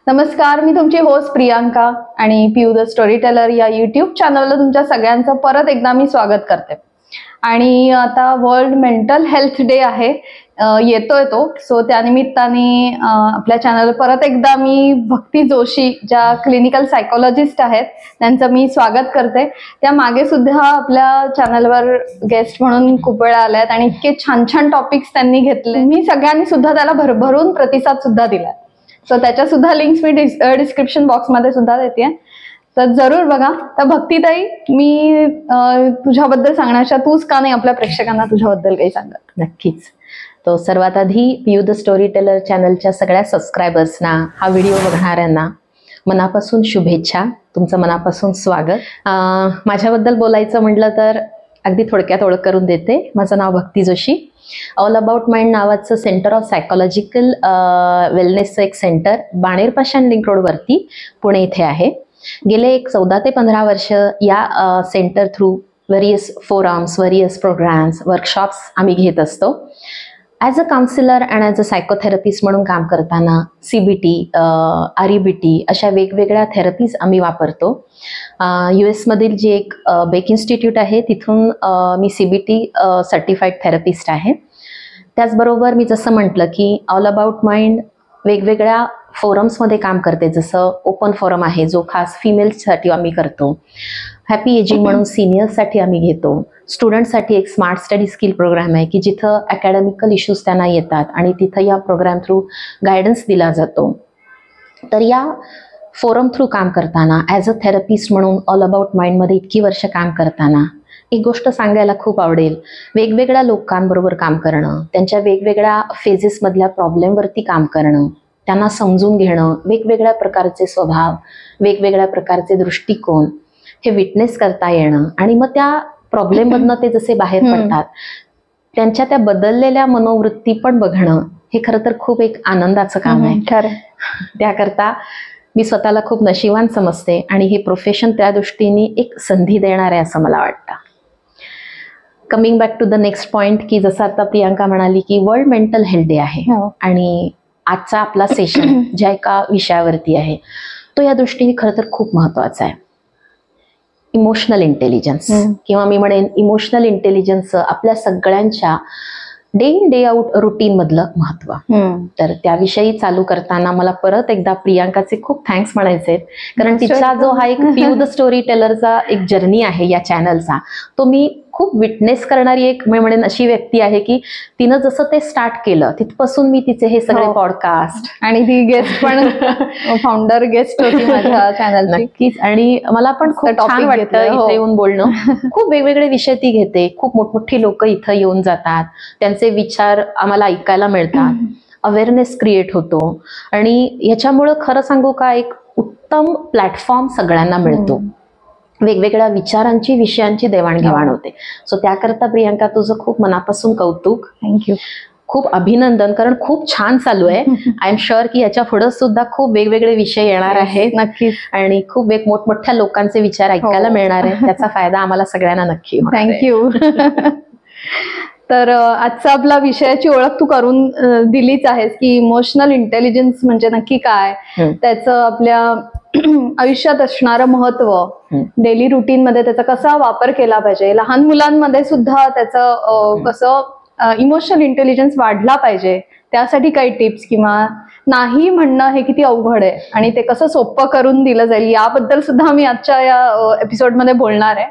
नमस्कार, मी तुमची होस्ट प्रियांका आणि पियू द स्टोरी टेलर या यूट्यूब चॅनलला तुमच्या सगळ्यांचं परत एकदा मी स्वागत करते. आणि आता वर्ल्ड मेंटल हेल्थ डे आहे, येतोय तो. सो त्यानिमित्ताने आपल्या चॅनल परत एकदा मी भक्ती जोशी ज्या क्लिनिकल सायकोलॉजिस्ट आहेत त्यांचं मी स्वागत करते. त्या मागे सुद्धा आपल्या चॅनलवर गेस्ट म्हणून खूप वेळा आल्यात आणि इतके छान छान टॉपिक्स त्यांनी घेतले. मी सगळ्यांनी सुद्धा त्याला भरभरून प्रतिसाद सुद्धा दिलाय. सो त्याच्या सुद्धा लिंक्स मी डिस्क्रिप्शन बॉक्समध्ये सुद्धा देते, तर जरूर बघा. तर भक्तीताई, मी तुझ्याबद्दल सांगण्याच्या तूच का नाही आपल्या प्रेक्षकांना तुझ्याबद्दल काही सांगत? नक्कीच. तो सर्वात आधी पियू द स्टोरी टेलर चॅनलच्या सगळ्या सबस्क्रायबर्सना, हा व्हिडिओ बघणाऱ्यांना मनापासून शुभेच्छा, तुमचं मनापासून स्वागत. माझ्याबद्दल बोलायचं म्हटलं तर अगदी थोडक्यात ओळख करून देते. माझं नाव भक्ती जोशी. ऑल अबाउट माइंड नावाचं सेंटर ऑफ सायकोलॉजिकल वेलनेसचं एक सेंटर बाणेर पाषाण लिंक रोडवरती पुणे इथे आहे. गेले 14 ते 15 वर्ष या centre through various forums, various programmes, workshops आम्ही घेत असतो. As a counsellor and as a psychotherapist म्हणून काम करताना CBT, REBT अशा वेगवेगळ्या थेरपीज आम्ही वापरतो. US मधील जी एक बेक इन्स्टिट्यूट आहे तिथून मी CBT सर्टिफाईड थेरपिस्ट आहे. त्याचबरोबर मी जसं म्हटलं की ऑल अबाउट माइंड वेगवेगळ्या फोरम्समध्ये काम करते. जसं ओपन फोरम आहे जो खास फिमेल्ससाठी आम्ही करतो. हॅपी एजिंग म्हणून सिनियर्ससाठी आम्ही घेतो. स्टुडंटसाठी एक स्मार्ट स्टडी स्किल प्रोग्राम आहे की जिथं अकॅडमिकल इश्यूज त्यांना येतात आणि तिथं या प्रोग्राम थ्रू गायडन्स दिला जातो. तर या फोरम थ्रू काम करताना ॲज अ थेरपिस्ट म्हणून ऑल अबाउट माइंडमध्ये इतकी वर्ष काम करताना एक गोष्ट सांगायला खूप आवडेल. वेगवेगळ्या लोकांबरोबर काम करणं, त्यांच्या वेगवेगळ्या फेजेसमधल्या प्रॉब्लेमवरती काम करणं, त्यांना समजून घेणं, वेगवेगळ्या प्रकारचे स्वभाव, वेगवेगळ्या प्रकारचे दृष्टिकोन हे विटनेस करता येणं आणि मग त्या प्रॉब्लेममधनं ते जसे बाहेर पडतात त्यांच्या त्या बदललेल्या मनोवृत्ती पण बघणं हे खरं तर खूप एक आनंदाचं काम आहे. खरं. त्याकरता मी स्वतःला खूप नशिबान समजते आणि हे प्रोफेशन त्या दृष्टीने एक संधी देणार आहे असं मला वाटतं. Coming back to the next point, की जसं आता प्रियांका म्हणाली की वर्ल्ड मेंटल हेल्थ डे आहे आणि आजचा आपला सेशन ज्या एका विषयावरती आहे तो या दृष्टीने खरं तर खूप महत्वाचा आहे. इमोशनल इंटेलिजन्स किंवा मी म्हणेन इमोशनल इंटेलिजन्स आपल्या सगळ्यांच्या day in day out routine मधलं महत्व. तर त्याविषयी चालू करताना मला परत एकदा प्रियांकाचे खूप थँक्स म्हणायचे, कारण तिचा जो हा एक पियू द स्टोरी टेलरचा एक जर्नी आहे या चॅनलचा, तो मी खूप विटनेस करणारी एक मी म्हणेन अशी व्यक्ती आहे की तिनं जसं ते स्टार्ट केलं तिथपासून मी तिचे हे सगळे पॉडकास्ट आणि ती गेस्ट पण फाउंडर गेस्ट होती माझ्या चॅनलची. नक्कीच. आणि मला पण खूप छान वाटतं इथे येऊन बोलणं. खूप वेगवेगळे विषय ती घेते. खूप मोठमोठी लोक इथं येऊन जातात, त्यांचे विचार आम्हाला ऐकायला मिळतात, अवेअरनेस क्रिएट होतो आणि ह्याच्यामुळं खरं सांगू का एक उत्तम प्लॅटफॉर्म सगळ्यांना मिळतो. वेगवेगळ्या विचारांची, विषयांची देवाणघेवाण होते. सो त्याकरता प्रियांका तुझं खूप मनापासून कौतुक, थँक्यू, खूप अभिनंदन, कारण खूप छान चालू आहे. आय एम शुअर की याच्या पुढे सुद्धा खूप वेगवेगळे विषय येणार आहेत. नक्कीच. आणि खूप मोठमोठ्या लोकांचे विचार ऐकायला मिळणार आहे. त्याचा फायदा आम्हाला सगळ्यांना नक्की. थँक्यू. तर आजचा आपला विषयाची ओळख तू करून दिलीच आहेस की इमोशनल इंटेलिजन्स म्हणजे नक्की काय, त्याचं आपल्या आयुष्यात असणारं महत्व, डेली रुटीन मध्ये त्याचा कसा वापर केला पाहिजे, लहान मुलांमध्ये सुद्धा त्याचं कसं इमोशनल इंटेलिजन्स वाढला पाहिजे, त्यासाठी काही टिप्स किंवा नाही म्हणणं हे किती अवघड आहे आणि ते कसं सोपं करून दिलं जाईल याबद्दल सुद्धा मी आजच्या या एपिसोडमध्ये बोलणार आहे.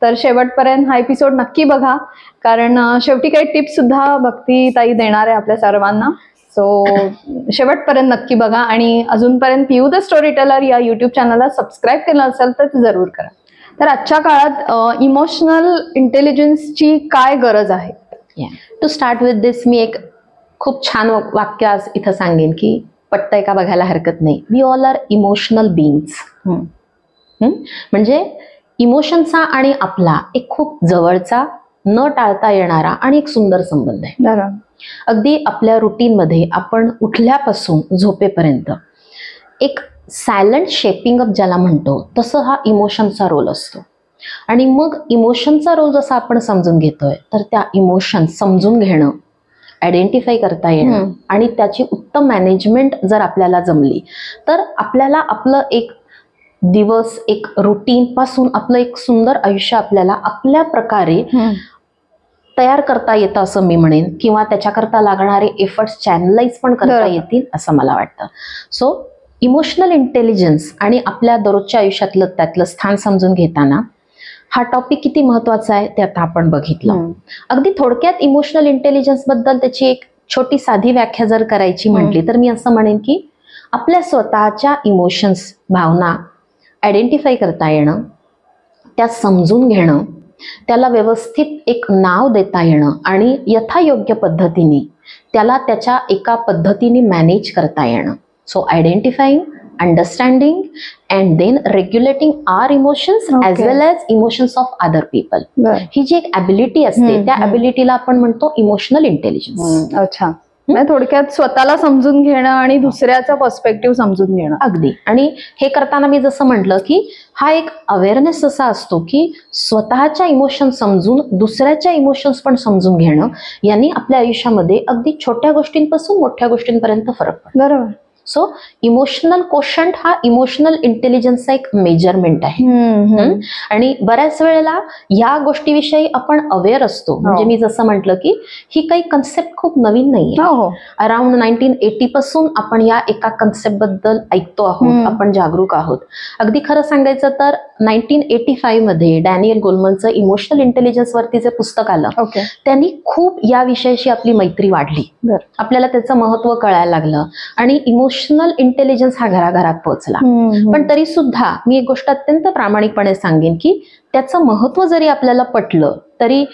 तर शेवटपर्यंत हा एपिसोड नक्की बघा, कारण शेवटी काही टिप्स सुद्धा भक्ती ताई देणार आहे आपल्या सर्वांना. सो शेवटपर्यंत नक्की बघा आणि अजूनपर्यंत पियू द स्टोरी टेलर या यूट्यूब चॅनलला सबस्क्राईब केलं असेल तर जरूर करा. तर आजच्या काळात इमोशनल इंटेलिजन्सची काय गरज आहे? टू स्टार्ट विथ दिस मी एक खूप छान वाक्य आज इथं सांगेन की पटतंय का बघायला हरकत नाही. We all are emotional beings. म्हणजे इमोशनचा आणि आपला एक खूप जवळचा, न टाळता येणारा आणि एक सुंदर संबंध आहे. अगदी आपल्या रुटीनमध्ये आपण उठल्यापासून झोपेपर्यंत एक सायलेंट शेपिंग अप ज्याला म्हणतो तसं हा इमोशनचा रोल असतो. आणि मग इमोशनचा रोल जसा आपण समजून घेतोय तर त्या इमोशन समजून घेणं, आयडेंटिफाय करता येणं आणि त्याची उत्तम मॅनेजमेंट जर आपल्याला जमली तर आपल्याला आपलं एक दिवस, एक रुटीन पासून आपलं एक सुंदर आयुष्य आपल्याला आपल्या प्रकारे तयार करता येतं असं मी म्हणेन, किंवा त्याच्याकरता लागणारे एफर्ट्स चॅनलाइज पण करता येतील असं मला वाटतं. सो इमोशनल इंटेलिजन्स आणि आपल्या दररोजच्या आयुष्यातलं त्यातलं स्थान समजून घेताना हा टॉपिक किती महत्वाचा आहे ते आता आपण बघितलं. अगदी थोडक्यात इमोशनल इंटेलिजन्स बद्दल त्याची एक छोटी साधी व्याख्या जर करायची म्हटली तर मी असं म्हणेन की आपल्या स्वतःच्या इमोशन्स, भावना आयडेंटिफाय करता येणं, त्या समजून घेणं, त्याला व्यवस्थित एक नाव देता येणं आणि यथायोग्य पद्धतीने त्याला त्याच्या एका पद्धतीने मॅनेज करता येणं. So identifying, understanding and then regulating our emotions as well as emotions of other people. ही जी एक ॲबिलिटी असते त्या ॲबिलिटीला आपण म्हणतो इमोशनल इंटेलिजन्स. अच्छा, थोडक्यात स्वतःला समजून घेणं आणि दुसऱ्याचा पर्स्पेक्टिव्ह समजून घेणं. अगदी. आणि हे करताना मी जसं म्हटलं की हा एक अवेअरनेस असा असतो की स्वतःच्या इमोशन्स समजून दुसऱ्याच्या इमोशन्स पण समजून घेणं, यांनी आपल्या आयुष्यामध्ये अगदी छोट्या गोष्टींपासून मोठ्या गोष्टींपर्यंत फरक पडतो. बरोबर. सो इमोशनल कोशंट हा इमोशनल इंटेलिजन्सचा एक मेजरमेंट आहे. आणि बऱ्याच वेळेला या गोष्टीविषयी आपण अवेअर असतो. म्हणजे मी जसं म्हटलं की ही काही कन्सेप्ट खूप नवीन नाहीये. अराउंड 1980 पासून आपण या एका कन्सेप्ट बद्दल ऐकतो आहोत, आपण जागरूक आहोत. अगदी खरं सांगायचं तर 1985 मध्ये डॅनियल गोलमनचं इमोशनल इंटेलिजन्स वरती जे पुस्तक आलं त्यांनी खूप या विषयाशी आपली मैत्री वाढली. आपल्याला त्याचं महत्व कळायला लागलं आणि इमोशनल इंटेलिजन्स हा घराघरात पोहोचला. पण तरी सुद्धा मी एक गोष्ट अत्यंत प्रामाणिकपणे सांगेन की त्याचं महत्व जरी आपल्याला पटलं तरी,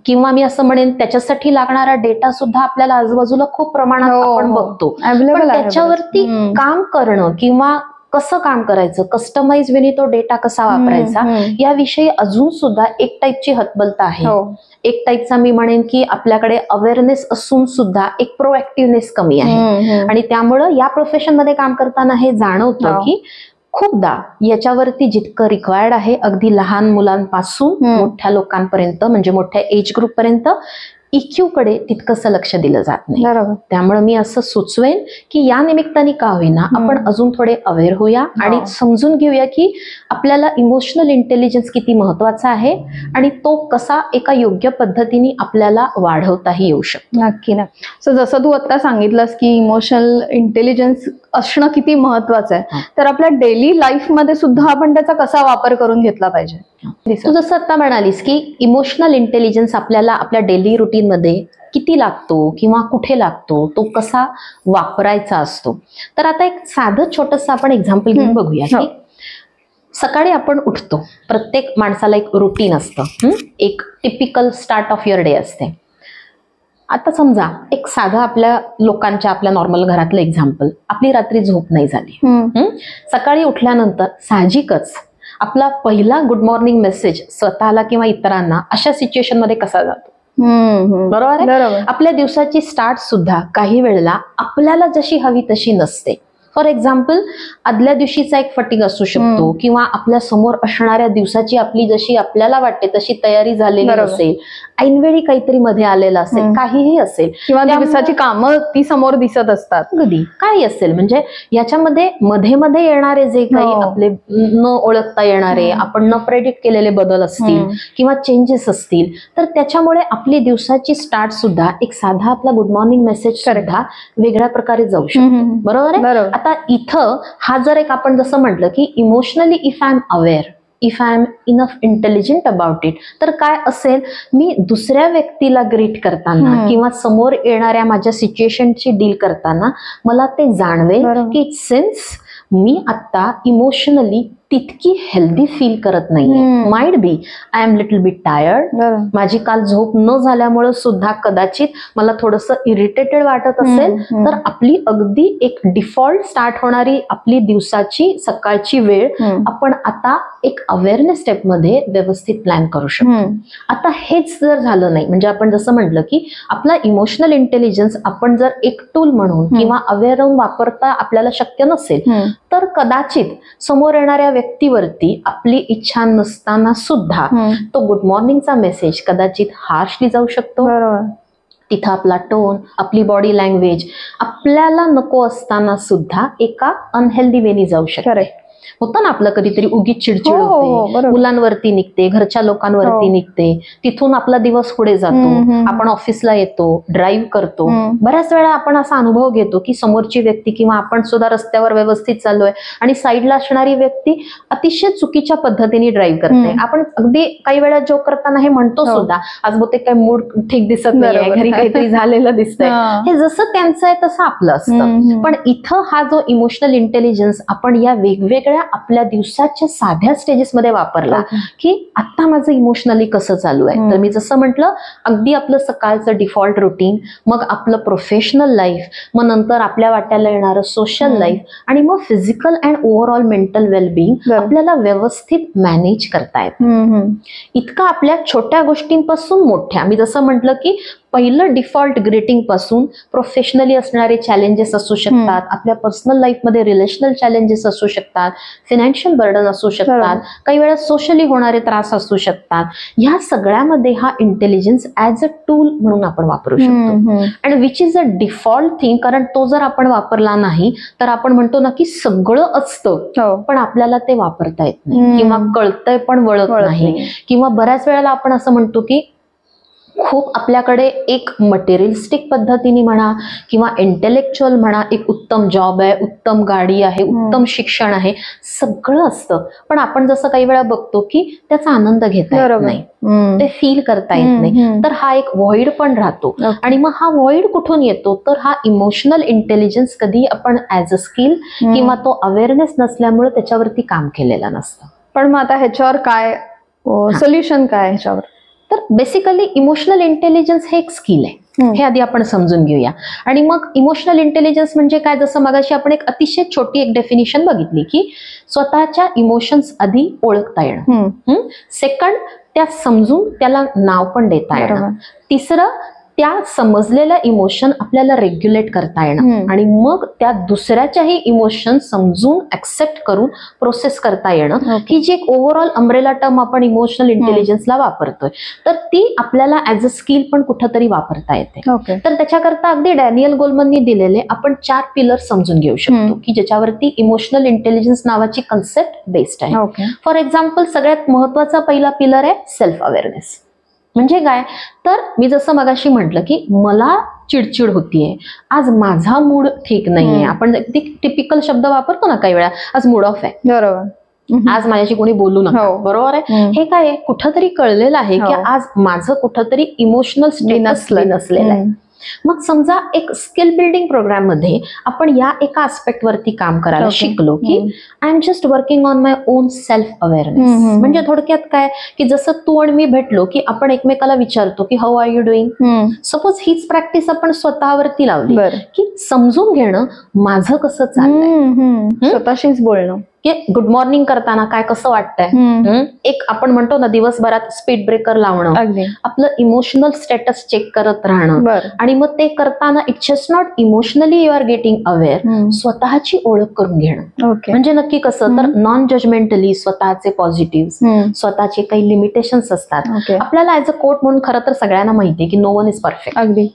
किंवा मी असं म्हणेन त्याच्यासाठी लागणारा डेटा सुद्धा आपल्याला आजूबाजूला खूप प्रमाणात आपण बघतो, पण त्याच्यावरती काम करणं किंवा कसं काम करायचं, कस्टमाइज वेनी तो डेटा कसा वापरायचा याविषयी अजून सुद्धा एक टाईपची हतबलता आहे. एक टाईपचा मी म्हणेन की आपल्याकडे अवेअरनेस असून सुद्धा एक प्रोएक्टिव्हनेस कमी आहे. आणि त्यामुळं या प्रोफेशन मध्ये काम करताना हे जाणवतं की खूपदा याच्यावरती जितकं रिक्वायर्ड आहे अगदी लहान मुलांपासून मोठ्या लोकांपर्यंत, म्हणजे मोठ्या एज ग्रुप पर्यंत EQ कडे तितकंसं लक्ष दिलं जात नाही. त्यामुळे मी असं सुचवेन की या निमित्ताने का होईना आपण अजून थोडे अवेअर होऊया आणि समजून घेऊया की आपल्याला इमोशनल इंटेलिजन्स किती महत्वाचा आहे आणि तो कसा एका योग्य पद्धतीने आपल्याला वाढवताही येऊ शकतो. नक्की ना. सो जसं तू आता सांगितलंस की इमोशनल इंटेलिजन्स असणं किती महत्वाचं आहे, तर आपल्या डेली लाईफ मध्ये सुद्धा आपण त्याचा कसा वापर करून घेतला पाहिजे. तू जसं आता म्हणालीस की इमोशनल इंटेलिजन्स आपल्याला आपल्या डेली रुटीन मध्ये किती लागतो किंवा कुठे लागतो, तो कसा वापरायचा असतो. तर आता एक साधं छोटंसं आपण एक्झाम्पल घेऊन बघूया की सकाळी आपण उठतो, प्रत्येक माणसाला एक रुटीन असतं, एक typical start of your day असते. आता समजा एक साधं आपल्या लोकांच्या, आपल्या नॉर्मल घरातलं एक्झाम्पल, आपली रात्री झोप नाही झाली. सकाळी उठल्यानंतर साहजिकच आपला पहिला गुड मॉर्निंग मेसेज स्वतःला किंवा इतरांना अशा सिच्युएशन मध्ये कसा जातो. बरोबर आहे. आपल्या दिवसाची स्टार्ट सुद्धा काही वेळेला आपल्याला जशी हवी तशी नसते. फॉर एक्झाम्पल आदल्या दिवशीचा एक फटीग असू शकतो किंवा आपल्या समोर असणाऱ्या दिवसाची आपली जशी आपल्याला वाटते तशी तयारी झालेली नसेल, ऐनवेळी काहीतरी मध्ये आलेलं असेल, काहीही असेल, किंवा दिवसाची कामं ती समोर दिसत असतात, कधी काही असेल. म्हणजे याच्यामध्ये मध्ये मध्ये येणारे जे काही आपले न ओळखता येणारे, आपण न प्रेडिक्ट केलेले बदल असतील किंवा चेंजेस असतील, तर त्याच्यामुळे आपली दिवसाची स्टार्ट सुद्धा एक साधा आपला गुड मॉर्निंग मेसेज सुद्धा वेगळ्या प्रकारे जाऊ शकतो. बरोबर आहे. आता इथं हा जर एक आपण जसं म्हटलं की emotionally if I am aware, if I am enough intelligent about it, तर काय असेल, मी दुसऱ्या व्यक्तीला ग्रीट करताना किंवा समोर येणाऱ्या माझ्या सिच्युएशनची डील करताना मला ते जाणवेल की सिन्स मी आता इमोशनली तितकी हेल्दी फील करत नाहीये, might be I am little bit tired, माझी काल झोप न झाल्यामुळे सुद्धा कदाचित मला थोडंसं इरिटेटेड वाटत असेल, तर आपली अगदी एक डिफॉल्ट स्टार्ट होणारी आपली दिवसाची सकाळची वेळ आपण आता एक अवेअरनेस स्टेप मध्ये व्यवस्थित प्लॅन करू शकतो. आता हेच जर झालं नाही, म्हणजे आपण जसं म्हटलं की आपला इमोशनल इंटेलिजन्स आपण जर एक टूल म्हणून किंवा अवेअर राहून वापरता आपल्याला शक्य नसेल, तर कदाचित समोर येणाऱ्या व्यक्तीवरती आपली इच्छा नसताना सुद्धा तो गुड मॉर्निंगचा मेसेज कदाचित हार्शली जाऊ शकतो. तिथं आपला टोन, आपली बॉडी लँग्वेज आपल्याला नको असताना सुद्धा एका अनहेल्दी वेनी जाऊ शकते. होतं ना आपलं कधीतरी उगीच चिडचिड होते, मुलांवरती निघते, घरच्या लोकांवरती निघते, तिथून आपला दिवस पुढे जातो, आपण ऑफिसला येतो, ड्राईव्ह करतो. बऱ्याच वेळा आपण असा अनुभव घेतो की समोरची व्यक्ती किंवा आपण सुद्धा रस्त्यावर व्यवस्थित चाललोय आणि साईडला असणारी व्यक्ती अतिशय चुकीच्या पद्धतीने ड्राईव्ह करते. आपण अगदी काही वेळा जोक करताना हे म्हणतो सुद्धा, आज बहुतेक काही मूड ठीक दिसत नाही, घरी काहीतरी झालेलं दिसतंय, हे जसं त्यांचं आहे तसं आपलं असतं. पण इथं हा जो इमोशनल इंटेलिजन्स आपण या वेगवेगळ्या आपल्या दिवसाच्या साध्या स्टेजेस मध्ये वापरला की आता माझं इमोशनली कसं चालू आहे. तर मी जसं म्हटलं, अगदी आपलं सकाळचं डिफॉल्ट रुटीन, मग आपलं प्रोफेशनल लाईफ, मग नंतर आपल्या वाट्याला येणारं सोशल लाईफ आणि मग physical and overall mental wellbeing आपल्याला व्यवस्थित मॅनेज करता येतं. इतकं आपल्या छोट्या गोष्टींपासून मोठ्या, मी जसं म्हटलं की पहिलं डिफॉल्ट ग्रीटिंग पासून प्रोफेशनली असणारे चॅलेंजेस असू शकतात, आपल्या पर्सनल लाईफमध्ये रिलेशनल चॅलेंजेस असू शकतात, फायनान्शियल बर्डन असू शकतात, काही वेळा सोशली होणारे त्रास असू शकतात. ह्या सगळ्यामध्ये हा इंटेलिजन्स ऍज अ टूल म्हणून आपण वापरू शकतो. आणि which is a default thing, कारण तो जर आपण वापरला नाही तर आपण म्हणतो ना की सगळं असतं पण आपल्याला ते वापरता येत नाही किंवा कळतंय पण वळत नाही. किंवा बऱ्याच वेळेला आपण असं म्हणतो की खूप आपल्याकडे एक मटेरियलिस्टिक पद्धतीने म्हणा किंवा इंटेलेक्च्युअल म्हणा, एक उत्तम जॉब आहे, उत्तम गाडी आहे, उत्तम शिक्षण आहे, सगळं असतं, पण आपण जसं काही वेळा बघतो की त्याचा आनंद घेता येत नाही, ते फील करता येत नाही. तर हा एक व्हॉइड पण राहतो. आणि मग हा व्हॉइड कुठून येतो, तर हा इमोशनल इंटेलिजन्स कधी आपण ऍज अ स्किल किंवा तो अवेअरनेस नसल्यामुळे त्याच्यावरती काम केलेलं नसतं. पण मग आता ह्याच्यावर काय सोल्युशन काय ह्याच्यावर? तर बेसिकली इमोशनल इंटेलिजन्स हे एक स्किल आहे, हे आधी आपण समजून घेऊया. आणि मग इमोशनल इंटेलिजन्स म्हणजे काय, जसं मगाशी आपण एक अतिशय छोटी एक डेफिनेशन बघितली की स्वतःच्या इमोशन्स आधी ओळखता येणं, सेकंड त्या समजून त्याला नाव पण देता येणं, तिसरं त्या समजलेल्या इमोशन आपल्याला रेग्युलेट करता येणं आणि मग त्या दुसऱ्याच्याही इमोशन समजून ऍक्सेप्ट करून प्रोसेस करता येणं, ही जी एक ओव्हरऑल अम्ब्रेला टर्म आपण इमोशनल इंटेलिजन्सला वापरतोय, तर ती आपल्याला ऍज अ स्किल पण कुठंतरी वापरता येते. तर त्याच्याकरता अगदी डॅनियल गोलमननी दिलेले आपण 4 पिलर समजून घेऊ शकतो की ज्याच्यावरती इमोशनल इंटेलिजन्स नावाची कन्सेप्ट बेस्ड आहे. फॉर एक्झाम्पल, सगळ्यात महत्वाचा पहिला पिलर आहे सेल्फ अवेअरनेस. म्हणजे काय, तर मी जसं मगाशी म्हटलं की मला चिडचिड होतीये, आज माझा मूड ठीक नाहीये, आपण टिपिकल शब्द वापरतो ना काही वेळा, आज मूड ऑफ आहे, बरोबर, आज माझ्याशी कोणी बोलू नका, बरोबर आहे. हे काय आहे, कुठंतरी कळलेलं आहे की आज माझं कुठंतरी इमोशनल स्टेटस नसलेलं आहे. मग समजा एक स्किल बिल्डिंग प्रोग्राम मध्ये आपण या एका आस्पेक्ट वरती काम करायला शिकलो की I am just working on my on self awareness. म्हणजे थोडक्यात काय की जसं तू आणि मी भेटलो की आपण एकमेकाला विचारतो की how are you doing. Suppose हीच प्रॅक्टिस आपण स्वतःवरती लावली की समजून घेणं माझं कसं चाललंय, स्वतःशीच बोलणं की गुड मॉर्निंग करताना काय कसं वाटतंय, एक आपण म्हणतो ना दिवसभरात स्पीड ब्रेकर लावणं, आपलं इमोशनल स्टेटस चेक करत राहणं. आणि मग ते करताना it's just not emotionally you are getting aware, स्वतःची ओळख करून घेणं. म्हणजे नक्की कसं, तर नॉन जजमेंटली स्वतःचे पॉझिटिव्ह, स्वतःचे काही लिमिटेशन्स असतात. आपल्याला ऍज अ कोट म्हणून खरं तर सगळ्यांना माहितीये की नो वन इज परफेक्ट, अगदी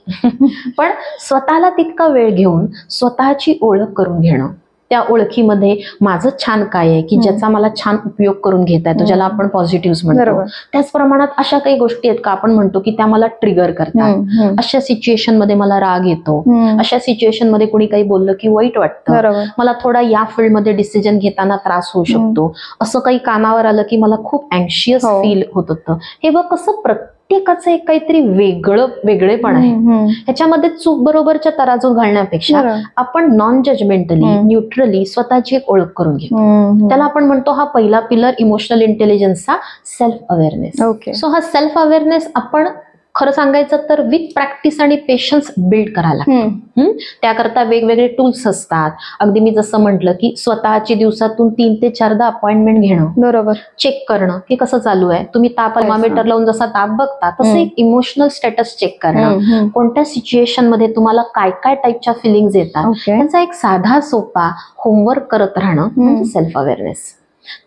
पण स्वतःला तितका वेळ घेऊन स्वतःची ओळख करून घेणं, त्या ओळखीमध्ये माझं छान काय आहे की ज्याचा मला छान उपयोग करून घेता येतो, ज्याला आपण पॉझिटिव्ह म्हणतो. त्याच प्रमाणात अशा काही गोष्टी आहेत का आपण म्हणतो की त्या मला ट्रिगर करतात, अशा सिच्युएशन मध्ये मला राग येतो, अशा सिच्युएशन मध्ये कोणी काही बोललं की वाईट वाटतं, मला थोडा या फील्डमध्ये डिसिजन घेताना त्रास होऊ शकतो, असं काही कानावर आलं की मला खूप अँक्शियस फील होत होतं. हे बघ कसं प्रत्येकाचं एक काहीतरी वेगळेपण आहे. ह्याच्यामध्ये चूक बरोबरच्या तराजू घालण्यापेक्षा आपण नॉन जजमेंटली न्यूट्रली स्वतःची एक ओळख करून घेतो. त्याला आपण म्हणतो हा पहिला पिलर इमोशनल इंटेलिजन्सचा सेल्फ अवेअरनेस. सो हा सेल्फ अवेअरनेस आपण खरं सांगायचं तर विथ प्रॅक्टिस आणि पेशन्स बिल्ड करायला लागतो. त्याकरता वेगवेगळे टूल्स असतात. अगदी मी जसं म्हटलं की स्वतःची दिवसातून 3 ते 4दा अपॉइंटमेंट घेणं, बरोबर, चेक करणं की कसं चालू आहे. तुम्ही ताप थर्मामीटर लावून जसा ताप बघता तसं एक इमोशनल स्टेटस चेक करणं, कोणत्या सिच्युएशन मध्ये तुम्हाला काय काय टाईपच्या फिलिंग्स येतात, त्याचा एक साधा सोपा होमवर्क करत राहणं म्हणजे सेल्फ अवेअरनेस.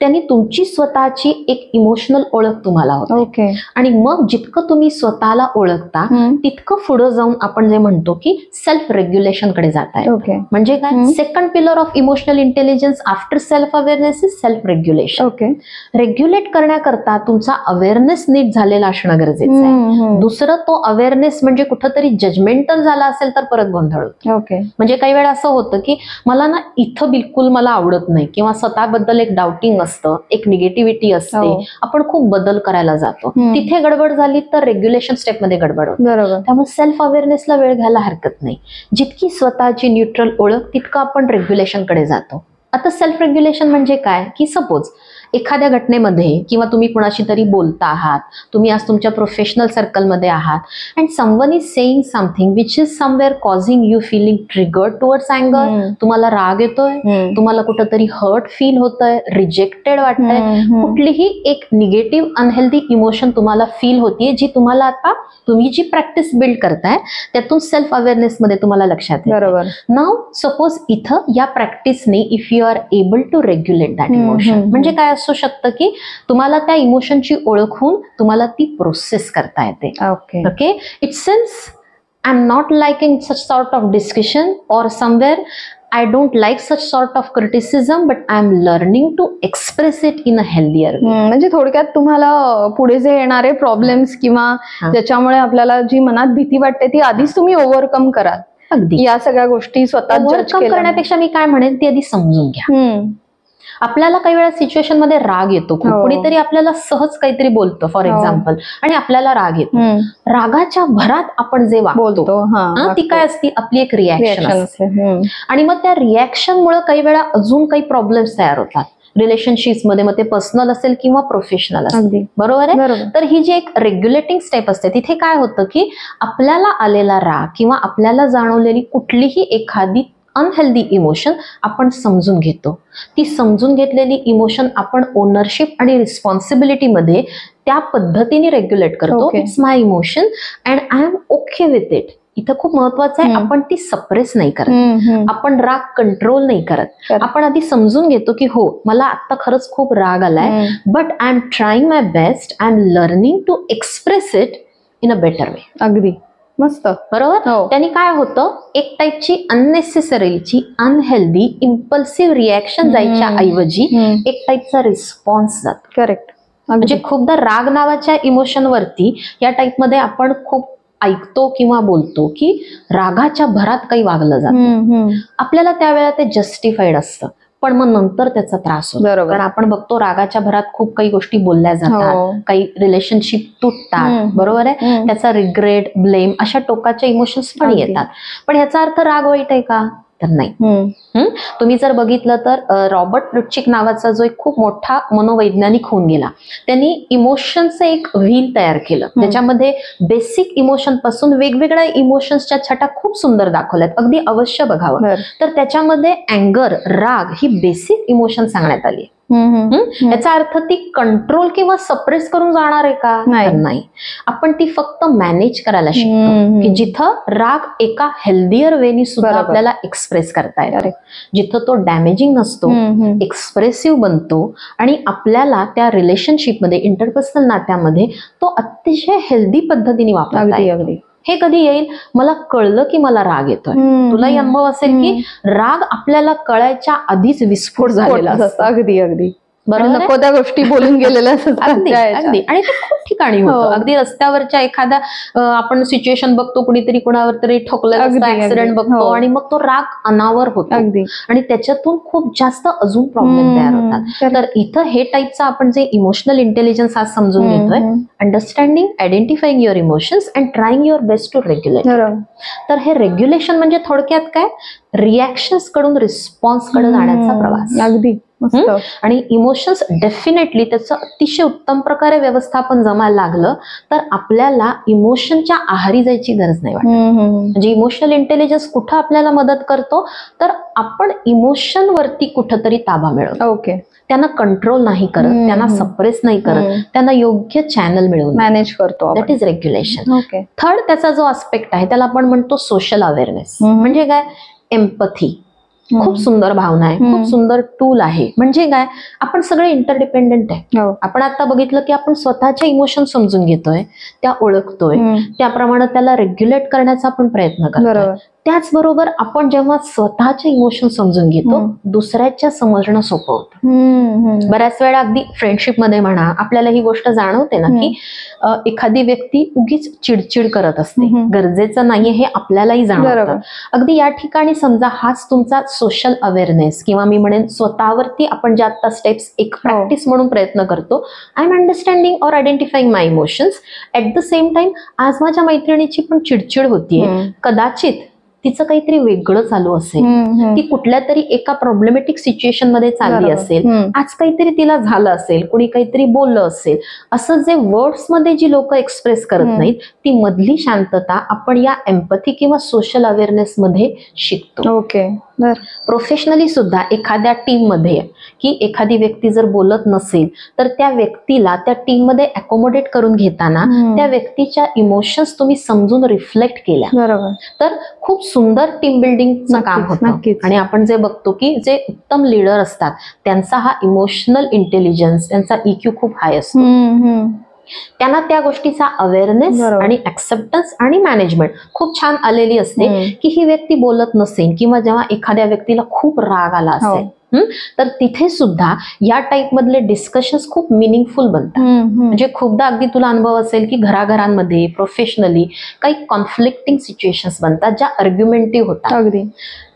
त्यांनी तुमची स्वतःची एक इमोशनल ओळख तुम्हाला होते. ओके. आणि मग जितकं तुम्ही स्वतःला ओळखता तितकं पुढे जाऊन आपण जे म्हणतो की सेल्फ रेग्युलेशन कडे जाताय. ओके. म्हणजे काय, second pillar of emotional intelligence after self awareness is self regulation. Okay. Regulate करण्याकरता तुमचा अवेअरनेस नीट झालेला असणं गरजेचं आहे. दुसरं, तो अवेअरनेस म्हणजे कुठंतरी जजमेंटल झाला असेल तर परत गोंधळ होतो. ओके. म्हणजे काही वेळा असं होतं की मला ना इथं बिलकुल मला आवडत नाही, किंवा स्वतःबद्दल एक डाऊटिंग असतं, एक निगेटिव्हिटी असते, आपण खूप बदल करायला जातो, तिथे गडबड झाली तर रेग्युलेशन स्टेप मध्ये गडबड होते. बरोबर. त्यामुळे सेल्फ अवेअरनेसला वेळ घ्यायला हरकत नाही. जितकी स्वतःची न्यूट्रल ओळख तितकं आपण रेग्युलेशन कडे जातो. आता सेल्फ रेग्युलेशन म्हणजे काय की सपोज एखाद्या घटनेमध्ये किंवा तुम्ही कुणाशी तरी बोलता आहात, तुम्ही आज तुमच्या प्रोफेशनल सर्कलमध्ये आहात, and someone is saying something which is somewhere causing you feeling triggered towards अँगर. तुम्हाला राग येतोय, तुम्हाला कुठंतरी हर्ट फील होतंय, रिजेक्टेड वाटतंय, कुठलीही एक निगेटिव्ह अनहेल्दी इमोशन तुम्हाला फील होतीये, जी तुम्हाला आता तुम्ही जी प्रॅक्टिस बिल्ड करताय त्यातून सेल्फ अवेअरनेस मध्ये तुम्हाला लक्षात येतं. बरोबर. नाउ सपोज इथं या प्रॅक्टिसने if you are able to regulate that emotion, म्हणजे काय असू शकतं की तुम्हाला त्या इमोशनची ओळख होऊन तुम्हाला ती प्रोसेस करता येते. Okay. Okay. It since I am not liking such sort of discussion और somewhere I don't like such sort of criticism, but I'm learning to express it in a healthier way. म्हणजे थोडक्यात तुम्हाला पुढे जे येणारे problems किंवा ज्याच्यामुळे आपल्याला जी मनात भीती वाटते ती आधीच तुम्ही ओव्हरकम कराल. अगदी. या सगळ्या गोष्टी स्वतः ओव्हरकम करण्यापेक्षा मी काय म्हणेन ती आधी समजून घ्या. आपल्याला काही वेळा सिच्युएशन मध्ये राग येतो, कुणीतरी आपल्याला सहज काहीतरी बोलतो फॉर एक्झाम्पल, आणि आपल्याला राग येतो. रागाच्या भरात आपण जे बोलतो ती काय असती, आपली एक रिॲक्शन असते. आणि मग त्या रिॲक्शन मुळे काही वेळा अजून काही प्रॉब्लेम्स तयार होतात रिलेशनशिप्स मध्ये, मग ते पर्सनल असेल किंवा प्रोफेशनल असेल. बरोबर आहे. तर ही जी एक रेग्युलेटिंग स्टेप असते तिथे काय होतं की आपल्याला आलेला राग किंवा आपल्याला जाणवलेली कुठलीही एखादी अनहेल्दी इमोशन आपण समजून घेतो. ती समजून घेतलेली इमोशन आपण ओनरशिप आणि रिस्पॉन्सिबिलिटी मध्ये त्या पद्धतीने रेग्युलेट करतो. It's my emotion and I am okay with it. इथं खूप महत्वाचं आहे, आपण ती सप्रेस नाही करत, आपण राग कंट्रोल नाही करत. आपण आधी समजून घेतो की हो मला आता खरंच खूप राग आलाय, but I am trying my best, I am learning to express it in a better way. अगदी मस्त. बरोबर. त्यांनी काय होतं, एक टाईपची अननेसेसरीची अनहेल्दी इम्पल्सिव्ह रिॲक्शन जायच्या ऐवजी एक टाईपचा रिस्पॉन्स जातो. करेक्ट. म्हणजे खूपदा राग नावाच्या इमोशन वरती या टाईप मध्ये आपण खूप ऐकतो किंवा बोलतो की रागाच्या भरात काही वागलं जातं. आपल्याला त्यावेळेला ते जस्टिफाईड असतं, पण मग नंतर त्याचा त्रास होतो. कारण आपण बघतो रागाच्या भरात खूप काही गोष्टी बोलल्या जातात, काही रिलेशनशिप तुटतात. बरोबर आहे. त्याचा रिग्रेट, ब्लेम अशा टोकाच्या इमोशन्स पण येतात. पण ह्याचा अर्थ राग वाईट आहे का, तर नाही. तुम्ही जर बघितलं तर रॉबर्ट प्लुटचिक नावाचा जो एक खूप मोठा मनोवैज्ञानिक होऊन गेला, त्यांनी इमोशनचं एक व्हील तयार केलं. त्याच्यामध्ये बेसिक इमोशन पासून वेगवेगळ्या इमोशन्सच्या छटा खूप सुंदर दाखवल्यात, अगदी अवश्य बघावं. तर त्याच्यामध्ये अँगर, राग ही बेसिक इमोशन सांगण्यात आली. याचा अर्थ ती कंट्रोल किंवा सप्रेस करून जाणार आहे का, नाही. आपण ती फक्त मॅनेज करायला शिकतो की जिथं राग एका हेल्दियर वेनी सुद्धा आपल्याला एक्सप्रेस करता येतो, जिथं तो डॅमेजिंग नसतो, एक्सप्रेसिव्ह बनतो आणि आपल्याला त्या रिलेशनशिपमध्ये, इंटरपर्सनल नात्यामध्ये तो अतिशय हेल्दी पद्धतीने वापरता येतो. हे कधी येईल, मला कळलं की मला राग येतोय. तुलाही अनुभव असेल की राग आपल्याला कळायच्या आधीच विस्फोट झालेला असतो. अगदी अगदी. नको त्या गोष्टी बोलून गेलेल्या असतात. अगदी. आणि ते खूप ठिकाणी होतं. अगदी रस्त्यावरच्या एखादा आपण सिच्युएशन बघतो, कुणीतरी कुणावर तरी ठोकलेलं असतं, ऍक्सिडेंट बघतो आणि मग तो राग अनावर होतो आणि त्याच्यातून खूप जास्त अजून प्रॉब्लेम तयार होतात. तर इथं हे टाईपचं आपण जे इमोशनल इंटेलिजन्स आज समजून घेतोय, understanding, identifying your emotions and trying your best to regulate. तर हे रेग्युलेशन म्हणजे थोडक्यात काय, रिॲक्शन्स कडून रिस्पॉन्स कडे जाण्याचा प्रवास. अगदी. आणि इमोशन्स डेफिनेटली त्याचं अतिशय उत्तम प्रकारे व्यवस्थापन जमायला लागलं तर आपल्याला इमोशनच्या आहारी जायची गरज नाही वाटत. म्हणजे इमोशनल इंटेलिजन्स कुठं आपल्याला मदत करतो, तर आपण इमोशन वरती कुठंतरी ताबा मिळवतो. ओके. त्यांना कंट्रोल नाही करत, त्यांना सप्रेस नाही करत, त्यांना योग्य चॅनल मिळवून मॅनेज करतो. That is regulation. थर्ड त्याचा जो आस्पेक्ट आहे त्याला आपण म्हणतो सोशल अवेअरनेस. म्हणजे काय, एम्पथी. खूप सुंदर भावना आहे, खूप सुंदर टूल आहे. म्हणजे काय, आपण सगळे इंटरडिपेंडंट आहे. आपण आता बघितलं की आपण स्वतःचे इमोशन समजून घेतोय, त्या ओळखतोय, त्याप्रमाणे त्याला रेग्युलेट करण्याचा आपण प्रयत्न करतोय. त्याचबरोबर आपण जेव्हा स्वतःचे इमोशन समजून घेतो, दुसऱ्याच्या समजणं सोपं होतं. बऱ्याच वेळा अगदी फ्रेंडशिप मध्ये म्हणा, आपल्याला ही गोष्ट जाणवते ना की एखादी व्यक्ती उगीच चिडचिड करत असते, गरजेचं नाहीये हे आपल्यालाही जाणवतं. अगदी या ठिकाणी समजा हाच तुमचा सोशल अवेअरनेस किंवा मी म्हणेन स्वतःवरती आपण जे आता स्टेप्स एक प्रॅक्टिस म्हणून प्रयत्न करतो. I am understanding or identifying my emotions. At the same time आज माझ्या मैत्रिणीची पण चिडचिड होतीये, कदाचित तिचं काहीतरी वेगळं चालू असेल, ती कुठल्या तरी एका प्रॉब्लेमॅटिक सिच्युएशन मध्ये चालली असेल, आज काहीतरी तिला झालं असेल, कुणी काहीतरी बोललं असेल. असं जे वर्ड्स मध्ये जी लोक एक्सप्रेस करत नाहीत, ती मधली शांतता आपण या एम्पथी किंवा सोशल अवेअरनेस मध्ये शिकतो. ओके. प्रोफेशनली सुद्धा एखाद्या टीम मध्ये की एखादी व्यक्ती जर बोलत नसेल तर त्या व्यक्तीला त्या टीम मध्ये अकोमोडेट करून घेताना त्या व्यक्तीच्या इमोशन्स तुम्ही समजून रिफ्लेक्ट केल्या तर खूप सुंदर टीम बिल्डिंगचं काम होतं. आणि आपण जे बघतो की जे उत्तम लीडर असतात त्यांचा हा इमोशनल इंटेलिजन्स, त्यांचा EQ खूप हाय असतो. त्यांना त्या गोष्टीचा अवेअरनेस आणि ऍक्सेप्टन्स आणि मॅनेजमेंट खूप छान आलेली असते की ही व्यक्ती बोलत नसेल किंवा जेव्हा एखाद्या व्यक्तीला खूप राग आला असेल तर तिथे सुद्धा या टाईप मधले डिस्कशन्स खूप मिनिंगफुल बनतात. म्हणजे खूपदा अगदी तुला अनुभव असेल की घराघरांमध्ये प्रोफेशनली काही कॉन्फ्लिक्टिंग सिच्युएशन्स बनतात ज्या आर्ग्युमेंटिव्ह होतात. अगदी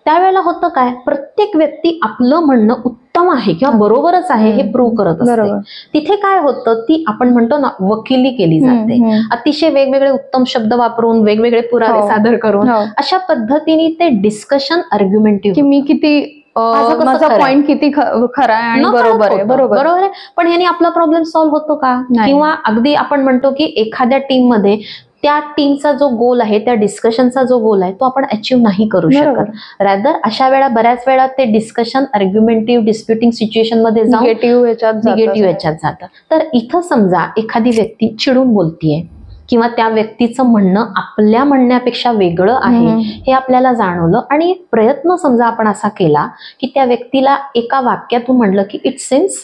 त्यावेळेला होतं काय, प्रत्येक व्यक्ती आपलं म्हणणं उत्तम आहे किंवा बरोबरच आहे हे प्रूव्ह करत असते. तिथे काय होतं, ती आपण म्हणतो ना वकिली केली जाते, अतिशय वेगवेगळे उत्तम शब्द वापरून, वेगवेगळे पुरावे सादर करून, अशा पद्धतीने ते डिस्कशन आर्ग्युमेंटिव्ह की मी किती माझा पॉइंट किती खरा आहे आणि बरोबर आहे. बरोबर आहे, पण ह्याने आपला प्रॉब्लेम सॉल्व्ह होतो का? किंवा अगदी आपण म्हणतो की एखाद्या टीम मध्ये त्या टीमचा जो गोल आहे, त्या डिस्कशनचा जो गोल आहे तो आपण अचीव्ह नाही करू शकत. रॅदर अशा वेळा बऱ्याच वेळा ते डिस्कशन आर्ग्युमेंटिव्ह डिस्प्युटिंग सिच्युएशन मध्ये जाऊन निगेटिव्ह ह्याच्यात जातं. तर इथं समजा एखादी व्यक्ती चिडून बोलतीये किंवा त्या व्यक्तीचं म्हणणं आपल्या म्हणण्यापेक्षा वेगळं आहे हे आपल्याला जाणवलं आणि एक प्रयत्न समजा आपण असा केला की त्या व्यक्तीला एका वाक्यातून म्हणलं की इट सेन्स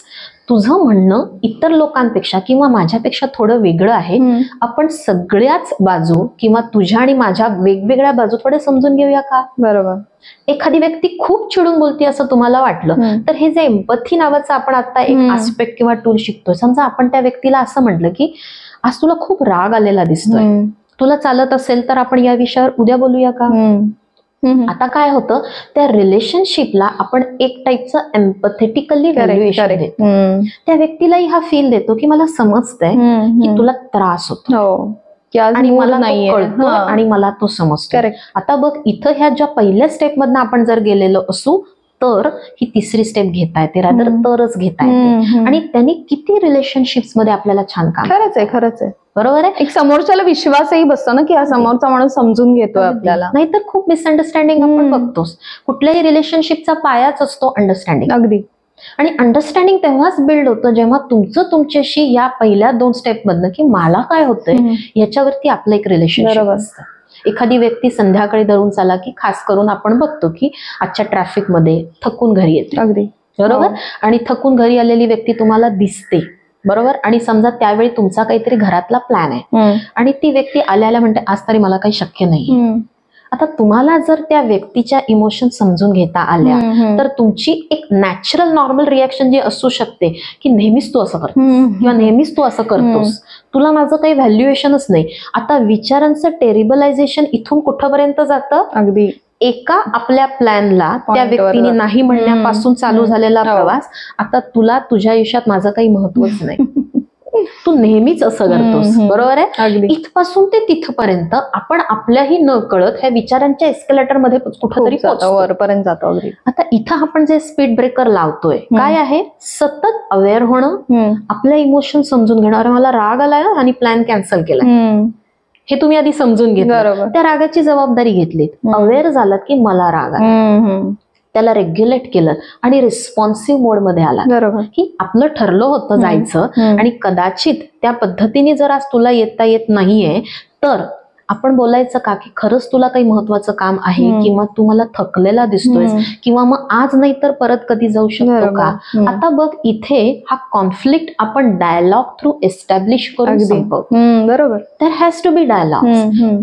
तुझं म्हणणं इतर लोकांपेक्षा किंवा माझ्यापेक्षा थोडं वेगळं आहे, आपण सगळ्याच बाजू किंवा तुझ्या आणि माझ्या वेगवेगळ्या बाजू थोडे समजून घेऊया का? बरोबर. एखादी व्यक्ती खूप चिडून बोलते असं तुम्हाला वाटलं तर हे जे एम्पथी नावाचं आपण आता एक आस्पेक्ट किंवा टूल शिकतोय, समजा आपण त्या व्यक्तीला असं म्हटलं की आज तुला खूप राग आलेला दिसतोय, तुला चालत असेल तर आपण या विषयावर उद्या बोलूया का? आता काय होतं, त्या रिलेशनशिपला आपण एक टाईपचं एम्पथेटिकली व्हॅल्युएशन देतो. त्या व्यक्तीलाही हा फील देतो की मला समजतंय की तुला त्रास होतो आणि मला कळतो आणि मला तो समजतो. आता बघ, इथं ह्या ज्या पहिल्या स्टेप मधनं आपण जर गेलेलो असू तर ही तिसरी स्टेप घेता येते, रादर तरच घेता येते. आणि त्यांनी किती रिलेशनशिप्स मध्ये आपल्याला छान काम. खरंच आहे. बरोबर आहे. एक समोरच्याला विश्वासही बसतो ना की हा समोरचा माणूस समजून घेतोय आपल्याला. नाहीतर खूप मिसअंडरस्टँडिंग आपण बघतोच. कुठल्याही रिलेशनशिपचा पायाच असतो अंडरस्टँडिंग. अगदी. आणि अंडरस्टँडिंग तेव्हाच बिल्ड होतं जेव्हा तुमच्याशी या पहिल्या 2 स्टेप मधनं की मला काय होतंय याच्यावरती आपलं एक रिलेशनशिप असतं. एखादी व्यक्ती संध्याकाळी दरून चाला की खास करून आपण बघतो की आजच्या ट्रॅफिक मध्ये थकून घरी येते. अगदी बरोबर. आणि थकून घरी आलेली व्यक्ती तुम्हाला दिसते. बरोबर. आणि समजा त्यावेळी तुमचा काहीतरी घरातला प्लॅन आहे आणि ती व्यक्ती आल्याला म्हणते आज तरी मला काही शक्य नाही. आता तुम्हाला जर त्या व्यक्तीच्या इमोशन समजून घेता आल्या तर तुमची एक नॅचरल नॉर्मल रिॲक्शन जी असू शकते की नेहमीच तू असं करतोस किंवा नेहमीच तू असं करतोस, तुला माझं काही व्हॅल्युएशनच नाही. आता विचारांचं टेरिबलायझेशन इथून कुठपर्यंत जातं, अगदी एका आपल्या प्लॅनला त्या व्यक्तीने नाही म्हणण्यापासून चालू झालेला प्रवास, आता तुला तुझ्या आयुष्यात माझं काही महत्वच नाही, तू नेहमीच असं करतोस. बरोबर आहे. इथपासून ते तिथपर्यंत आपण आपल्याही न कळत ह्या विचारांच्या एस्केलेटर मध्ये कुठेतरी वरपर्यंत जातो. आता इथं आपण जे स्पीड ब्रेकर लावतोय काय आहे, सतत अवेअर होणं, आपल्या इमोशन समजून घेणं. अरे मला राग आलाय आणि प्लॅन कॅन्सल केलाय हे तुम्ही आधी समजून घेतलं, त्या रागाची जबाबदारी घेतली, अवेअर झालात की मला राग आला, त्याला रेग्युलेट केलं आणि रिस्पॉन्सिव्ह मोड मध्ये आला की आपलं ठरलं होतं जायचं आणि कदाचित त्या पद्धतीने जर आज तुला येता येत नाहीये तर आपण बोलायचं का की खरंच तुला काही महत्वाचं काम आहे, किंवा तू मला थकलेला दिसतोयस, किंवा मग आज नाही तर परत कधी जाऊ शकतो का. आता बघ इथे हा कॉन्फ्लिक्ट आपण डायलॉग थ्रू एस्टॅब्लिश करून संपवतो. बरोबर. There has to be dialogue.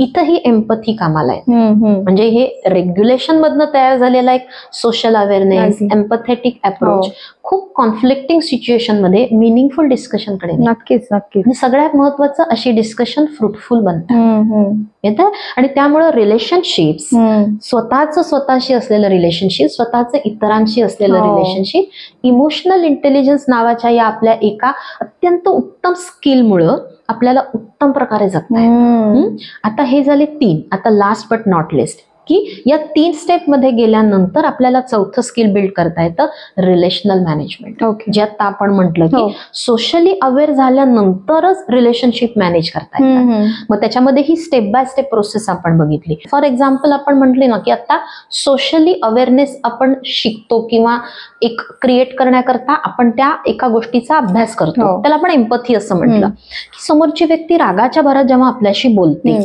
इथं ही एम्पथी कामाला आहे. म्हणजे हे रेग्युलेशन मधनं तयार झालेला एक सोशल अवेअरनेस, एम्पथेटिक अप्रोच खूप कॉन्फ्लिक्टिंग सिच्युएशन मध्ये मिनिंगफुल डिस्कशन कडे. नक्कीच नक्कीच. सगळ्यात महत्वाचं अशी डिस्कशन फ्रुटफुल बनतात येतं. आणि त्यामुळं रिलेशनशिप्स, स्वतःशी असलेलं रिलेशनशिप, स्वतःचं इतरांशी असलेलं रिलेशनशिप, इमोशनल इंटेलिजन्स नावाच्या या आपल्या एका अत्यंत उत्तम स्किलमुळं आपल्याला उत्तम प्रकारे जगता येतं. आता हे झाले 3. आता लास्ट बट नॉट लिस्ट, की या 3 स्टेप मध्ये गेल्यानंतर आपल्याला चौथं स्किल बिल्ड करता येतं, रिलेशनल मॅनेजमेंट. जे आता आपण म्हटलं की सोशली अवेअर झाल्यानंतरच रिलेशनशिप मॅनेज करता येतं. मग त्याच्यामध्ये ही स्टेप बाय स्टेप प्रोसेस आपण बघितली. फॉर एक्झाम्पल आपण म्हटले ना की आता सोशली अवेअरनेस आपण शिकतो किंवा एक क्रिएट करण्याकरता आपण त्या एका गोष्टीचा अभ्यास करतो, त्याला आपण एम्पथी असं म्हटलं. की समोरची व्यक्ती रागाच्या भरात जेव्हा आपल्याशी बोलते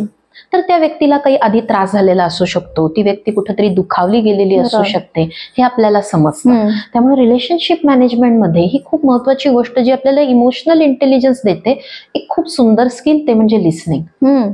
तर त्या व्यक्तीला काही आधी त्रास झालेला असू शकतो, ती व्यक्ती कुठेतरी दुखावली गेलेली असू शकते, हे आपल्याला समजतं. त्यामुळे रिलेशनशिप मॅनेजमेंट मध्ये ही खूप महत्वाची गोष्ट जी आपल्याला इमोशनल इंटेलिजन्स देते, एक खूप सुंदर स्किल, ते म्हणजे लिसनिंग.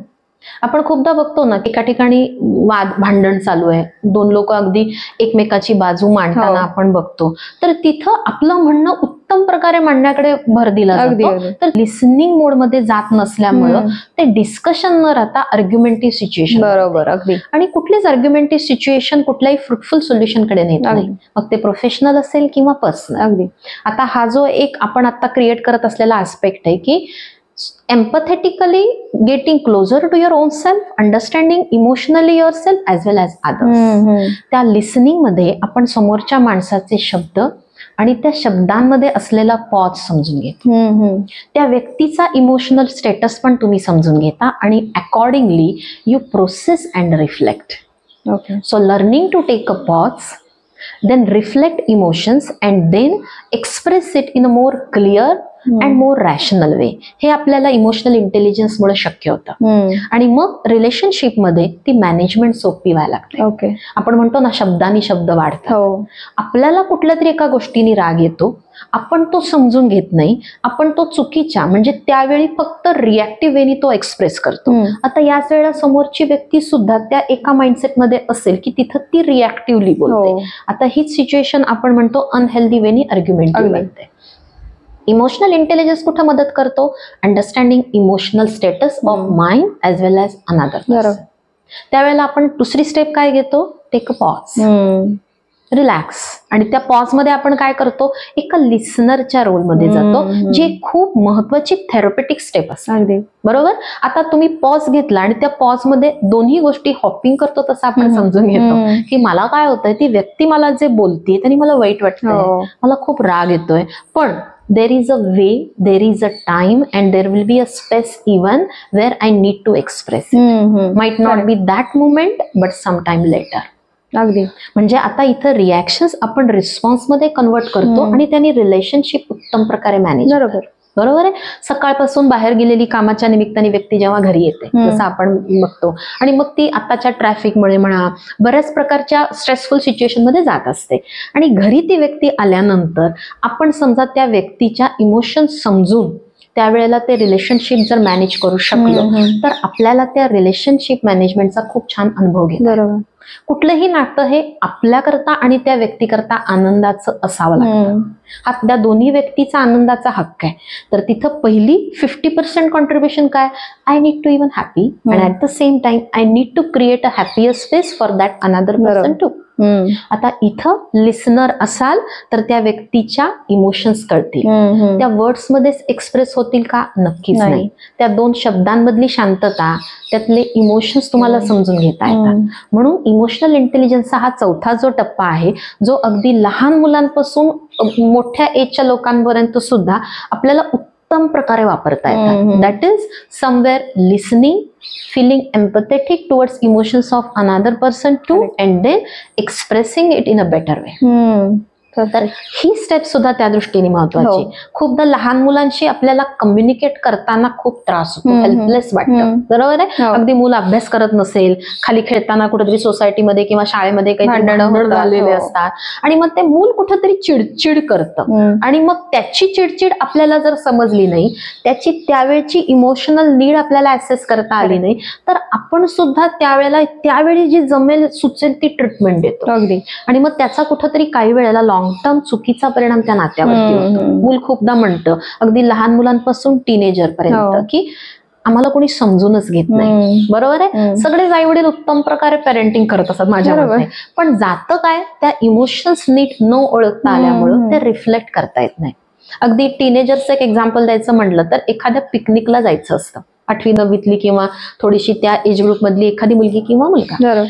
आपण खूपदा बघतो ना एका ठिकाणी भांडण चालू आहे, 2 लोक अगदी एकमेकाची बाजू मांडताना आपण बघतो, तर तिथं आपलं म्हणणं उत्तम प्रकारे मांडण्याकडे भर दिला जातो. तर लिसनिंग मोड मध्ये जात नसल्यामुळं ते डिस्कशन न राहता आर्ग्युमेंटिव्ह सिच्युएशन. बरोबर. अगदी. आणि कुठलीच आर्ग्युमेंटिव्ह सिच्युएशन कुठल्याही फ्रुटफुल सोल्युशन कडे नेत नाही, मग ते प्रोफेशनल असेल किंवा पर्सनल. अगदी. आता हा जो एक आपण आता क्रिएट करत असलेला आस्पेक्ट आहे की empathetically getting closer to your own self, understanding emotionally yourself as well as others. त्या लिसनिंग मध्ये आपण समोरच्या माणसाचे शब्द आणि त्या शब्दांमध्ये असलेला पॉज समजून घेता, त्या व्यक्तीचा इमोशनल स्टेटस पण तुम्ही समजून घेता, आणि accordingly you process and reflect. So learning to take a pause, then reflect emotions and then express it in a more clear and more rational way. हे आपल्याला इमोशनल इंटेलिजन्स मुळे शक्य होतं. आणि मग रिलेशनशिप मध्ये ती मॅनेजमेंट सोपी व्हायला लागते. आपण म्हणतो ना शब्दांनी शब्द वाढतात. आपल्याला कुठल्या तरी एका गोष्टीने राग येतो, आपण तो समजून घेत नाही, आपण तो चुकीच्या म्हणजे त्यावेळी फक्त रिॲक्टिव्ह वेनी तो एक्सप्रेस करतो. आता याच वेळेला समोरची व्यक्ती सुद्धा त्या एका माइंडसेट मध्ये असेल की तिथं ती रिॲक्टिव्हली बोलते. आता हीच सिच्युएशन आपण म्हणतो अनहेल्दी वेनी आर्ग्युमेंटिव्ह बनते. इमोशनल इंटेलिजन्स कुठं मदत करतो, understanding emotional status of mind as well as another. त्यावेळेला आपण दुसरी स्टेप काय घेतो, टेक अ पॉज, रिलॅक्स. आणि त्या पॉज मध्ये आपण काय करतो, एका लिसनरच्या रोलमध्ये जातो, जी खूप महत्वाची थेरपेटिक स्टेप असते. बरोबर. आता तुम्ही पॉज घेतला आणि त्या पॉज मध्ये दोन्ही गोष्टी हॉपिंग करतो तसं आपण समजून घेतो की मला काय होतंय, ती व्यक्ती मला जे बोलते त्यांनी मला वाईट वाटतंय, मला खूप राग येतोय, पण there is a way, there is a time, and there will be a space even where I need to express it. Might not be that moment, but sometime later. अगदी. म्हणजे आता इथं रिॲक्शन्स आपण रिस्पॉन्स मध्ये convert करतो आणि त्यांनी relationship उत्तम प्रकारे मॅनेज. बरोबर आहे. सकाळपासून बाहेर गेलेली कामाच्या निमित्ताने व्यक्ती जेव्हा घरी येते, जसं आपण बघतो, आणि मग ती आताच्या ट्रॅफिकमुळे म्हणा बऱ्याच प्रकारच्या स्ट्रेसफुल सिच्युएशन मध्ये जात असते, आणि घरी ती व्यक्ती आल्यानंतर आपण समजा त्या व्यक्तीच्या इमोशन्स समजून त्यावेळेला ते रिलेशनशिप जर मॅनेज करू शकलो तर आपल्याला त्या रिलेशनशिप मॅनेजमेंटचा खूप छान अनुभव घेतो. कुठलंही नातं हे आपल्याकरता आणि त्या व्यक्तीकरता आनंदाचं असावं लागतं. हा त्या दोन्ही व्यक्तीचा आनंदाचा हक्क आहे. तर तिथं पहिली 50% कॉन्ट्रीब्युशन काय, I need to even happy and at the same time I need to create a happier space for that another person too. आता इथं लिसनर असाल तर त्या व्यक्तीच्या इमोशन्स कळतील, त्या वर्ड्स मध्येच एक्सप्रेस होतील का, नक्कीच नाही. त्या 2 शब्दांमधली शांतता, त्यातले इमोशन्स तुम्हाला समजून घेता येतात. म्हणून इमोशनल इंटेलिजन्सचा हा चौथा जो टप्पा आहे, जो अगदी लहान मुलांपासून मोठ्या एजच्या लोकांपर्यंत सुद्धा आपल्याला उत्तम प्रकारे वापरता येतात. That is somewhere listening, feeling empathetic towards emotions of another person too, and then expressing it in a better way. तर ही स्टेप सुद्धा त्या दृष्टीने महत्वाची. खूपदा लहान मुलांशी आपल्याला कम्युनिकेट करताना खूप त्रास होतो, हेल्पलेस वाटतं, बरोबर आहे. अगदी मूल अभ्यास करत नसेल, खाली खेळताना कुठेतरी सोसायटीमध्ये किंवा शाळेमध्ये काही भांडण झालेले असतात आणि मग ते मूल कुठेतरी चिडचिड करतं आणि मग त्याची चिडचिड आपल्याला जर समजली नाही, त्याची त्यावेळची इमोशनल नीड आपल्याला ऍसेस करता आली नाही, तर आपण सुद्धा त्यावेळी जी जमेल सुचेल ती ट्रीटमेंट देतो अगदी. आणि मग त्याचा कुठेतरी काही वेळेला लॉंग टर्म चुकीचा परिणाम त्या नात्यावरती होतो. मूल खूपदा म्हणतं, अगदी लहान मुलांपासून टीनेजर पर्यंत, की आम्हाला कोणी समजूनच घेत नाही, बरोबर आहे. सगळेच आई वडील उत्तम प्रकारे पेरेंटिंग करत असतात माझ्या मते, पण जातं काय, त्या इमोशन्स नीट न ओळखता आल्यामुळे ते रिफ्लेक्ट करता येत नाही. अगदी टीनेजरचं एक एक्झाम्पल द्यायचं म्हटलं तर एखाद्या पिकनिकला जायचं असतं, 8वी 9वीतली किंवा थोडीशी त्या एज ग्रुप मधली एखादी मुलगी किंवा मुलगा.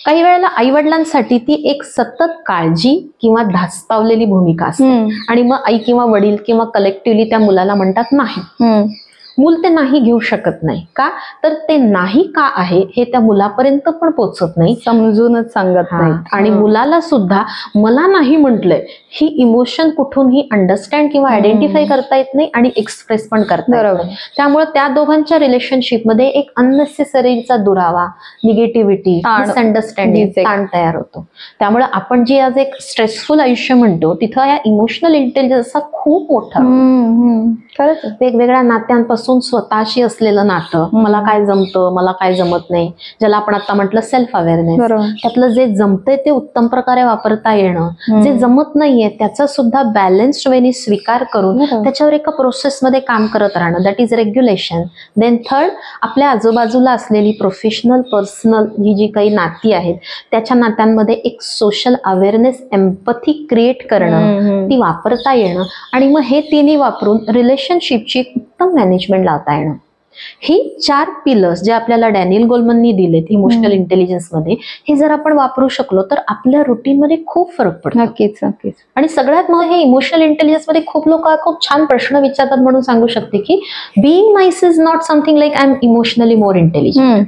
काही वेळेला आई वडिलांसाठी ती एक सतत काळजी किंवा धास्तावलेली भूमिका असते आणि मग आई किंवा वडील किंवा कलेक्टिव्हली त्या मुलाला म्हणतात नाही. मूल ते नाही घेऊ शकत नाही. का तर ते नाही का आहे हे त्या मुलापर्यंत पण पोहोचत नाही, समजूनच सांगत नाही. आणि मुलाला सुद्धा मला नाही म्हटलंय ही इमोशन कुठूनही अंडरस्टँड किंवा आयडेंटिफाय करता येत नाही आणि एक्सप्रेस पण करता येत नाही. त्यामुळे त्या दोघांच्या रिलेशनशिपमध्ये एक अननेसेसरीचा दुरावा, निगेटिव्हिटी, मिसअंडरस्टँडिंग, ताण तयार होतो. त्यामुळे आपण जी आज एक स्ट्रेसफुल आयुष्य म्हणतो तिथं या इमोशनल इंटेलिजन्सचा खूप मोठा खरंच. वेगवेगळ्या नात्यांपासून स्वतःशी असलेलं नातं, मला काय जमतं, मला काय जमत नाही, ज्याला आपण आता म्हटलं सेल्फ अवेअरनेस, त्यातलं जे जमतंय ते उत्तम प्रकारे वापरता येणं, जे जमत नाहीये त्याचा सुद्धा बॅलन्स्ड वेनी स्वीकार करून त्याच्यावर एका प्रोसेसमध्ये काम करत राहणं, that is regulation. Then third, आपल्या आजूबाजूला असलेली प्रोफेशनल पर्सनल ही जी काही नाती आहेत त्याच्या नात्यांमध्ये एक सोशल अवेअरनेस, एम्पथी क्रिएट करणं, ती वापरता येणं आणि मग हे तिन्ही वापरून रिलेशनशिपची उत्तम मॅनेजमेंट लावता येणं. ही 4 पिलर्स जे आपल्याला डॅनियल गोलमननी दिलेत इमोशनल इंटेलिजन्स मध्ये, हे जर आपण वापरू शकलो तर आपल्या रुटीन मध्ये खूप फरक पडतो. नक्कीच नक्कीच. आणि सगळ्यात मग हे इमोशनल इंटेलिजन्स मध्ये खूप लोक खूप छान प्रश्न विचारतात म्हणून सांगू शकते की being nice is not something like I am emotionally more intelligent,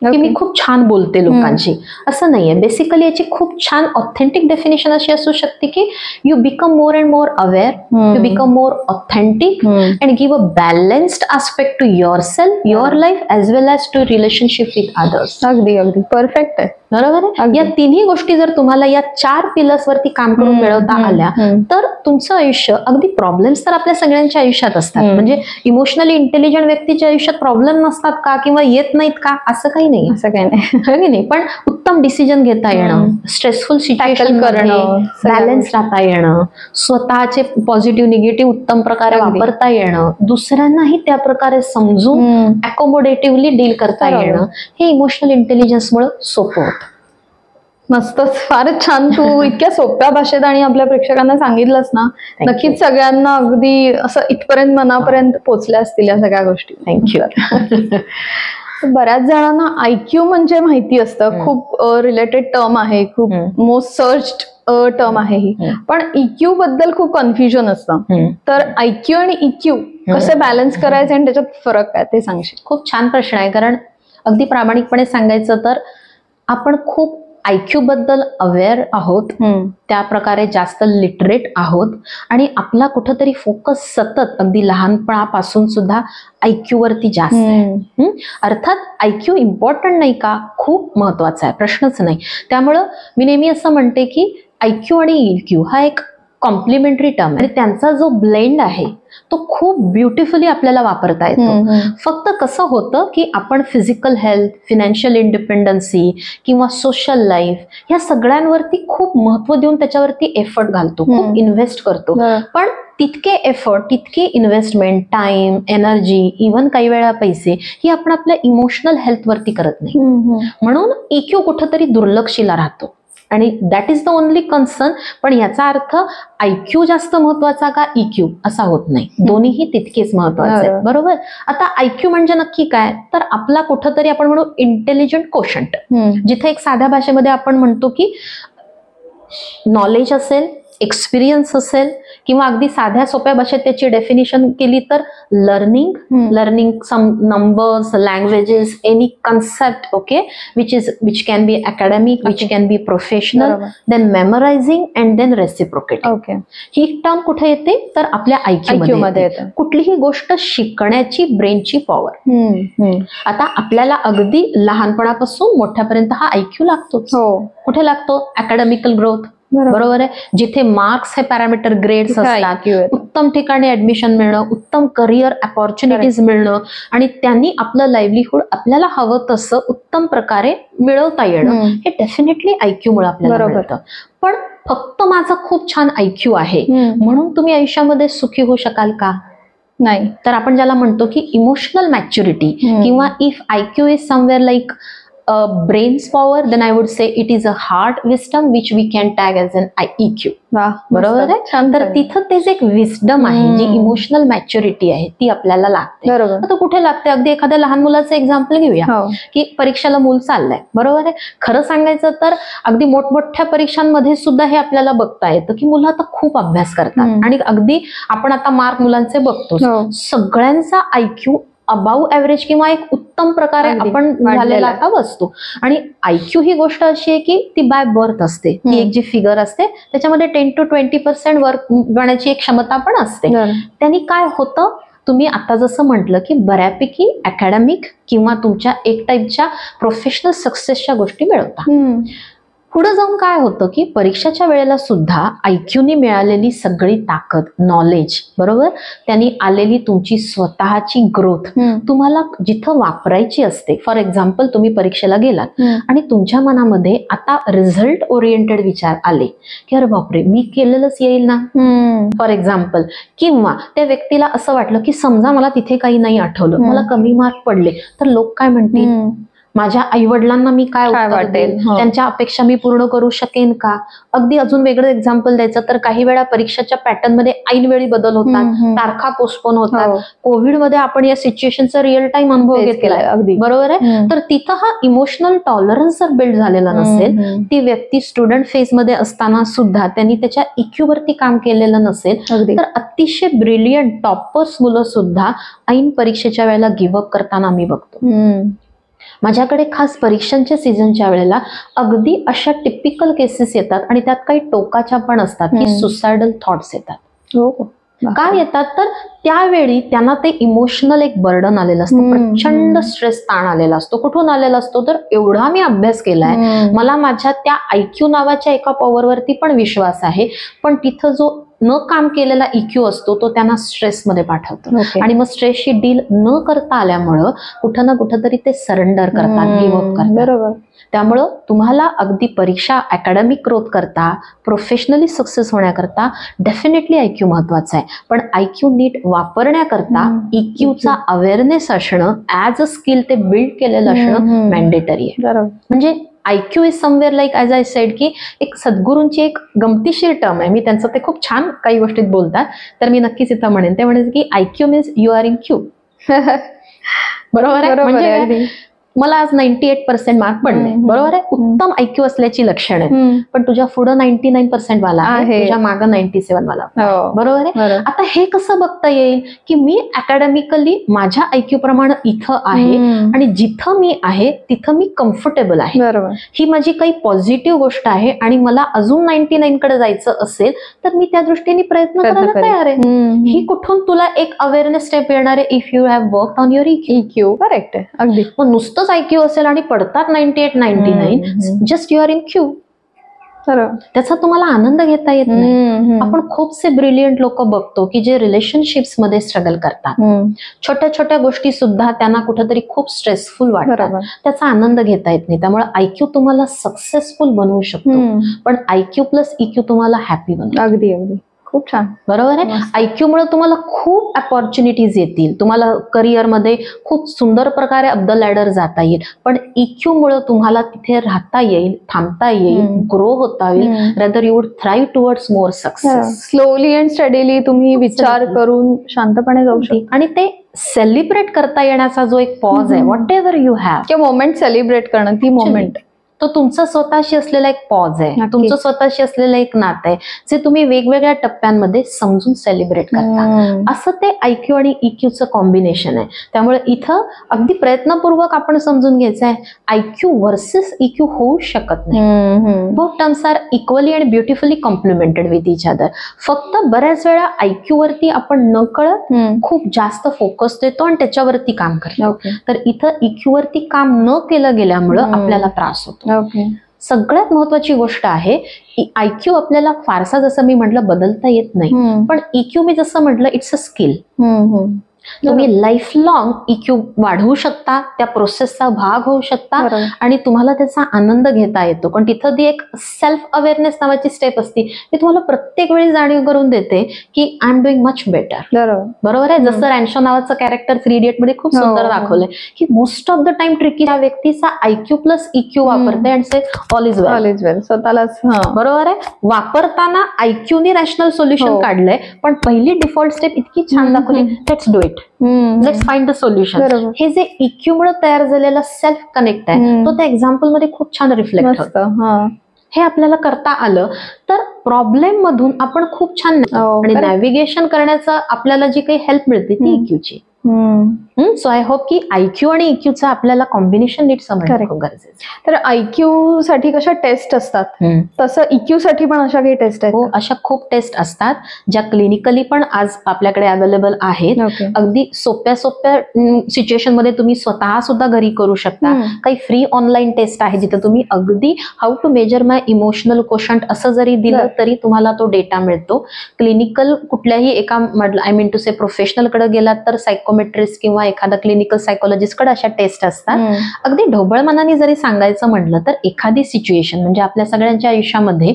की मी खूप छान बोलते लोकांशी, असं नाहीये. बेसिकली याची खूप छान ऑथेंटिक डेफिनेशन अशी असू शकते की you become more and more aware, you become more authentic and give a balanced aspect to your self, your life as well as to relationship with others. अगदी अगदी परफेक्ट आहे, बरोबर आहे. या तिन्ही गोष्टी जर तुम्हाला या 4 पिलर्स वरती काम करून मिळवता आल्या तर तुमचं आयुष्य, अगदी प्रॉब्लेम्स तर आपल्या सगळ्यांच्या आयुष्यात असतात, म्हणजे इमोशनली इंटेलिजंट व्यक्तीच्या आयुष्यात प्रॉब्लेम नसतात का किंवा येत नाहीत का, असं काही नाही, असं काही नाही. पण उत्तम डिसिजन घेता येणं, स्ट्रेसफुल सिच्युएशन करणं, बॅलन्स राहता येणं, स्वतःचे पॉझिटिव्ह निगेटिव्ह उत्तम प्रकारे वापरता येणं, दुसऱ्यांनाही त्या प्रकारे समजून अकोमोडेटिव्हली डील करता येणं, हे इमोशनल इंटेलिजन्समुळे सोपं होतं. मस्तच, फारच छान. तू इतक्या सोप्या भाषेत आणि आपल्या प्रेक्षकांना सांगितलंस ना, नक्कीच सगळ्यांना अगदी असं इथपर्यंत मनापर्यंत पोहोचल्या असतील या सगळ्या गोष्टी. थँक्यू. बऱ्याच जणांना IQ म्हणजे माहिती असतं, खूप रिलेटेड टर्म आहे, खूप मोस्ट सर्च्ड टर्म आहे ही, पण EQ बद्दल खूप कन्फ्युजन असतं. तर IQ आणि EQ कसे बॅलन्स करायचे आणि त्याच्यात फरक काय ते सांगशील? खूप छान प्रश्न आहे, कारण अगदी प्रामाणिकपणे सांगायचं तर आपण खूप IQ बद्दल अवेअर आहोत, त्या प्रकारे जास्त लिटरेट आहोत आणि आपला कुठंतरी फोकस सतत अगदी लहानपणापासून सुद्धा IQ वरती जास्त आहे. अर्थात IQ इम्पॉर्टंट नाही का, खूप महत्वाचा आहे, प्रश्नच नाही. त्यामुळं मी नेहमी असं म्हणते की IQ आणि EQ हा एक कॉम्प्लिमेंटरी टर्म आहे आणि त्यांचा जो ब्लेंड आहे तो खूप ब्युटिफुली आपल्याला वापरता येतो. फक्त कसं होतं की आपण फिजिकल हेल्थ, फिनान्शियल इंडिपेंडन्सी किंवा सोशल लाईफ या सगळ्यांवरती खूप महत्व देऊन त्याच्यावरती एफर्ट घालतो, खूप इन्व्हेस्ट करतो, पण तितके एफर्ट, तितके इन्व्हेस्टमेंट, टाइम, एनर्जी, इव्हन काही वेळा पैसे ही आपण आपल्या इमोशनल हेल्थ वरती करत नाही. म्हणून EQ कुठंतरी दुर्लक्षिला राहतो आणि that is the only concern. पण याचा अर्थ IQ जास्त महत्वाचा का EQ असा होत नाही, दोन्हीही तितकेच महत्वाचे आहेत. बरोबर. आता IQ म्हणजे नक्की काय, तर आपला कुठंतरी आपण म्हणू इंटेलिजंट कोशंट, जिथे एक साध्या भाषेमध्ये आपण म्हणतो की नॉलेज असेल, एक्सपिरियन्स असेल किंवा अगदी साध्या सोप्या भाषेत त्याची डेफिनेशन केली तर learning some numbers, languages, any concept, okay, which can be academic, which can be professional, then memorising and then reciprocating. Okay. ही टर्म कुठे येते तर आपल्या IQ मध्ये येते. कुठलीही गोष्ट शिकण्याची ब्रेनची पॉवर. आता आपल्याला अगदी लहानपणापासून मोठ्यापर्यंत हा IQ लागतोच. कुठे लागतो? अकॅडमिकल ग्रोथ, बरोबर आहे. जिथे मार्क्स हे पॅरामीटर, ग्रेड्स असतात, उत्तम ठिकाणी ऍडमिशन मिळणं, उत्तम करिअर अपॉर्च्युनिटीज मिळणं आणि त्यांनी आपलं लाईव्हलीहूड आपल्याला हवं तसं उत्तम प्रकारे मिळवता येणं, हे डेफिनेटली IQ मुळे आपल्याला मिळतं. पण फक्त माझा खूप छान IQ आहे म्हणून तुम्ही आयुष्यामध्ये सुखी होऊ शकाल का? नाही. तर आपण ज्याला म्हणतो की इमोशनल मॅच्युरिटी किंवा if IQ is somewhere like brain's power, then I would say it is a heart wisdom which we can tag as an EQ. बरोबर आहे. तर तिथं तेच एक विस्डम आहे, जी इमोशनल मॅच्युरिटी आहे ती आपल्याला लागते. आता कुठे लागते? अगदी एखाद्या लहान मुलाचं एक्झाम्पल घेऊया की परीक्षेला मूल चाललंय, बरोबर आहे. खरं सांगायचं तर अगदी मोठमोठ्या परीक्षांमध्ये सुद्धा हे आपल्याला बघता येतं की मुलं आता खूप अभ्यास करतात आणि अगदी आपण आता मार्क मुलांचे बघतो, सगळ्यांचा IQ अबाव ऍव्हरेज किंवा एक उत्तम प्रकारे आपण झालेला आता बसतो. आणि IQ ही गोष्ट अशी आहे की ती बाय बर्थ असते. ती एक जी फिगर असते त्याच्यामध्ये 10 to 20% वर्क करण्याची एक क्षमता पण असते. त्यांनी काय होतं, तुम्ही आता जसं म्हटलं की बऱ्यापैकी अकॅडमिक किंवा तुमच्या एक टाईपच्या प्रोफेशनल सक्सेसच्या गोष्टी मिळवता. पुढे जाऊन काय होतं की परीक्षेच्या वेळेला सुद्धा IQने मिळालेली सगळी ताकद, नॉलेज, बरोबर, त्यांनी आलेली तुमची स्वतःची ग्रोथ तुम्हाला जिथं वापरायची असते. फॉर एक्झाम्पल, तुम्ही परीक्षेला गेलात आणि तुमच्या मनामध्ये आता रिझल्ट ओरिएंटेड विचार आले की अरे बापरे, मी केलेलंच येईल ना, फॉर एक्झाम्पल. किंवा त्या व्यक्तीला असं वाटलं की समजा मला तिथे काही नाही आठवलं, मला कमी मार्क पडले तर लोक काय म्हणतील, माझ्या आई वडिलांना मी काय उत्तर देईल, त्यांच्या अपेक्षा मी पूर्ण करू शकेन का? अगदी अजून वेगळं एक्झाम्पल द्यायचं तर काही वेळा परीक्षेच्या पॅटर्न मध्ये ऐनवेळी बदल होतात, तारखा पोस्टपोन होतात. कोविडमध्ये आपण या सिच्युएशनचा रिअल टाइम अनुभव घेतलाय, अगदी बरोबर आहे. तर तिथं हा इमोशनल टॉलरन्स जर बिल्ड झालेला नसेल, ती व्यक्ती स्टुडंट फेज मध्ये असताना सुद्धा त्यांनी त्याच्या IQ वरती काम केलेलं नसेल, तर अतिशय ब्रिलियंट टॉपर्स मुलं सुद्धा ऐन परीक्षेच्या वेळेला गिव्हअप करताना मी बघतो. माझ्याकडे खास परीक्षांच्या सीझनच्या वेळेला अगदी अशा टिपिकल केसेस येतात आणि त्यात काही टोकाच्या पण असतात की सुसायडल थॉट्स येतात. काय येतात तर त्यावेळी त्यांना ते इमोशनल एक बर्डन आलेलं असतं, प्रचंड स्ट्रेस, ताण आलेला असतो. कुठून आलेला असतो तर एवढा मी अभ्यास केलाय, मला माझ्या त्या IQ नावाच्या एका पॉवरवरती पण विश्वास आहे, पण तिथं जो न काम केलेला EQ असतो तो त्यांना स्ट्रेसमध्ये पाठवतो आणि मग स्ट्रेसशी डील न करता आल्यामुळं कुठं ना कुठं तरी ते सरेंडर करतात, गिव्हअप करतात. बरोबर. त्यामुळं तुम्हाला अगदी परीक्षा, अकॅडमिक ग्रोथ करता, प्रोफेशनली सक्सेस होण्याकरता डेफिनेटली IQ महत्वाचा आहे, पण IQ नीट वापरण्याकरता EQचा अवेअरनेस असणं, ऍज अ स्किल ते बिल्ड केलेलं असणं मॅन्डेटरी आहे. बरोबर. म्हणजे IQ is somewhere like as I said की एक सद्गुरूंची एक गमतीशीर टर्म आहे. मी त्यांचं ते खूप छान काही गोष्टीत बोलतात, तर मी नक्कीच इथं म्हणेन. ते म्हणजे की IQ means you are in Q. बरोबर आहे. म्हणजे मला आज 98% मार्क पडले, बरोबर आहे, उत्तम IQ असल्याची लक्षण आहे, पण तुझ्या पुढे 99% वाला आहे, तुझ्या मागं 97 वाला, बरोबर आहे. आता हे कसं बघता येईल की मी अकॅडमिकली माझ्या IQ प्रमाणे इथं आहे आणि जिथं मी आहे तिथं मी कम्फर्टेबल आहे, बरोबर, ही माझी काही पॉझिटिव्ह गोष्ट आहे आणि मला अजून 99 कडे जायचं असेल तर मी त्या दृष्टीने प्रयत्न करायला तयार आहे. ही कुठून तुला एक अवेअरनेस स्टेप येणार आहे if you have worked on your EQ. Correct आहे. अगदी. मग नुसतं IQ असेल आणि पडतात 98, 99, just you are in Q, त्याचा तुम्हाला आनंद घेता येत नाही. आपण खूपसे ब्रिलियंट लोक बघतो की जे रिलेशनशिप्स मध्ये स्ट्रगल करतात, छोट्या छोट्या गोष्टी सुद्धा त्यांना कुठेतरी खूप स्ट्रेसफुल वाटतात, त्याचा आनंद घेता येत नाही. त्यामुळे IQ तुम्हाला सक्सेसफुल बनवू शकतो, पण IQ प्लस EQ तुम्हाला हॅपी बनवतो. अगदी अगदी. खूप छान, बरोबर आहे. IQ मुळे तुम्हाला खूप अपॉर्च्युनिटीज येतील, तुम्हाला करिअरमध्ये खूप सुंदर प्रकारे अप द लॅडर जाता येईल, पण EQ मुळे तुम्हाला तिथे राहता येईल, थांबता येईल, ग्रो होता येईल, rather you would thrive towards more success. Slowly and steadily तुम्ही विचार करून शांतपणे जाऊ शकता आणि ते सेलिब्रेट करता येण्याचा जो एक पॉज आहे, व्हॉट एव्हर यू हॅव, ते मोमेंट सेलिब्रेट करणं, ती मोमेंट तो तुमचं स्वतःशी असलेला एक पॉज आहे, नक्कीच. तुमचं स्वतःशी असलेलं एक नातं आहे, जे तुम्ही वेगवेगळ्या टप्प्यामध्ये समजून सेलिब्रेट करता. असं ते IQ आणि EQचं कॉम्बिनेशन आहे. त्यामुळे इथं अगदी प्रयत्नपूर्वक आपण समजून घ्यायचं आहे IQ वर्सेस EQ होऊ शकत नाही. Both terms are equally and beautifully complemented with each other. फक्त बऱ्याच वेळा IQ वरती आपण नकळत खूप जास्त फोकस देतो आणि त्याच्यावरती काम करतो. तर इथं EQ वरती काम न केलं गेल्यामुळं आपल्याला त्रास होतो. सगळ्यात महत्वाची गोष्ट आहे IQ आपल्याला फारसा, जसं मी म्हटलं, बदलता येत नाही, पण EQ मी जसं म्हटलं इट्स अ स्किल. तुम्ही लाईफ लॉंग EQ वाढवू शकता, त्या प्रोसेसचा भाग होऊ शकता आणि तुम्हाला त्याचा आनंद घेता येतो. पण तिथं ती एक सेल्फ अवेअरनेस नावाची स्टेप असते, ती तुम्हाला प्रत्येक वेळी जाणीव करून देते की I am doing much better. बरोबर आहे. जसं रॅन्शो नावाचं कॅरेक्टर 3 इडियट मध्ये खूप सुंदर दाखवलंय की most of the time tricky त्या व्यक्तीचा IQ प्लस EQ वापरते आणि से ऑल इज वेल स्वतःलाच. बरोबर आहे. वापरताना IQ ने रॅशनल सोल्युशन काढलंय, पण पहिली डिफॉल्ट स्टेप इतकी छान दाखवली, let's do it, let's find the solution. हे जे EQ मुळे तयार झालेला सेल्फ कनेक्ट आहे तो त्या एक्झाम्पल मध्ये खूप छान रिफ्लेक्ट होतं. हे आपल्याला करता आलं तर प्रॉब्लेम मधून आपण खूप छान आणि नॅव्हिगेशन करण्याचा आपल्याला जी काही हेल्प मिळते ती EQची. सो आय होप की IQ आणि EQचं आपल्याला कॉम्बिनेशन नीट समजणं खूप गरजेचं. तर IQ साठी कशा टेस्ट असतात तसं EQ साठी पण अशा काही टेस्ट आहेत? हो, अशा खूप टेस्ट असतात ज्या क्लिनिकली पण आज आपल्याकडे अवेलेबल आहेत. अगदी सोप्या सिच्युएशन मध्ये तुम्ही स्वतः सुद्धा घरी करू शकता. काही फ्री ऑनलाईन टेस्ट आहे जिथे तुम्ही अगदी how to measure my emotional quotient असं जरी दिलं तरी तुम्हाला तो डेटा मिळतो. क्लिनिकल कुठल्याही एका I mean to say professional कडे गेलात तर सायकोमेट्रिस्ट किंवा एखादा क्लिनिकल सायकोलॉजिस्ट कडे अशा टेस्ट असतात. अगदी ढोबळ मनाने जरी सांगायचं म्हटलं तर एखादी सिच्युएशन म्हणजे आपल्या सगळ्यांच्या आयुष्यामध्ये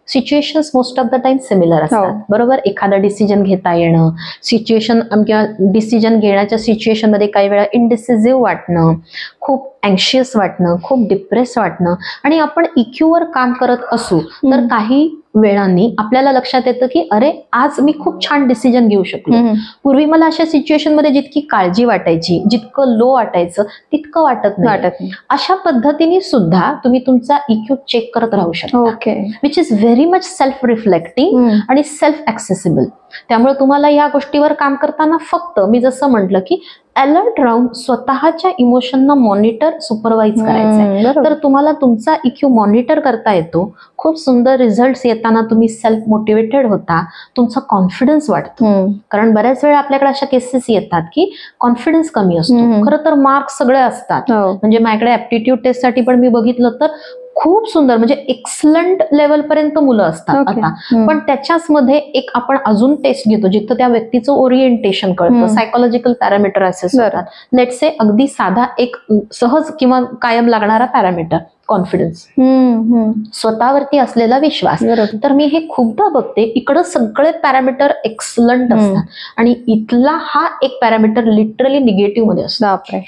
situations most of the time similar असतात. बरोबर. एखादा डिसिजन घेता येणं, सिच्युएशन किंवा डिसिजन घेण्याच्या सिच्युएशन मध्ये काही वेळा इनडिसिसिव्ह वाटणं, खूप अँशियस वाटणं, खूप डिप्रेस वाटणं, आणि आपण EQ वर काम करत असू तर काही वेळांनी आपल्याला लक्षात येतं की अरे आज मी खूप छान डिसिजन घेऊ शकलो. पूर्वी मला अशा सिच्युएशन मध्ये जितकी काळजी वाटायची, जितकं लो वाटायचं तितकं वाटत नाही. अशा पद्धतीने सुद्धा तुम्ही तुमचा EQ चेक करत राहू शकता, which is very much self reflecting आणि सेल्फ ऍक्सेसिबल. त्यामुळे तुम्हाला या गोष्टीवर काम करताना फक्त मी जसं म्हटलं की अलर्ट राहून स्वतःच्या इमोशनना मॉनिटर सुपरवाइज करायचं. तर तुम्हाला तुमचा EQ मॉनिटर करता येतो. खूप सुंदर रिझल्ट्स येताना तुम्ही सेल्फ मोटिवेटेड होता, तुमचा कॉन्फिडन्स वाढतो. कारण बऱ्याच वेळा आपल्याकडे अशा केसेस येतात की कॉन्फिडन्स कमी असतो. खरं तर मार्क्स सगळे असतात. म्हणजे माझ्याकडे ऍप्टिट्यूड टेस्ट साठी पण मी बघितलं तर खूप सुंदर म्हणजे एक्सलंट लेवल पर्यंत मुलं असतात आता. पण त्याच्याच मध्ये एक आपण अजून टेस्ट घेतो जिथं त्या व्यक्तीचं ओरिएंटेशन कळतं, सायकोलॉजिकल पॅरामीटर असेस होतात. लेट्स से अगदी साधा एक सहज किंवा कायम लागणारा पॅरामीटर कॉन्फिडन्स, स्वतःवरती असलेला विश्वास. तर मी हे खूपदा बघते, इकडं सगळे पॅरामीटर एक्सलंट असतात आणि इथला हा एक पॅरामीटर लिटरली निगेटिव्ह मध्ये असतो.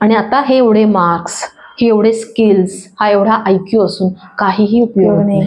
आणि आता हे एवढे मार्क्स, हे एवढे स्किल्स, हा एवढा IQ असून काहीही उपयोग नाही.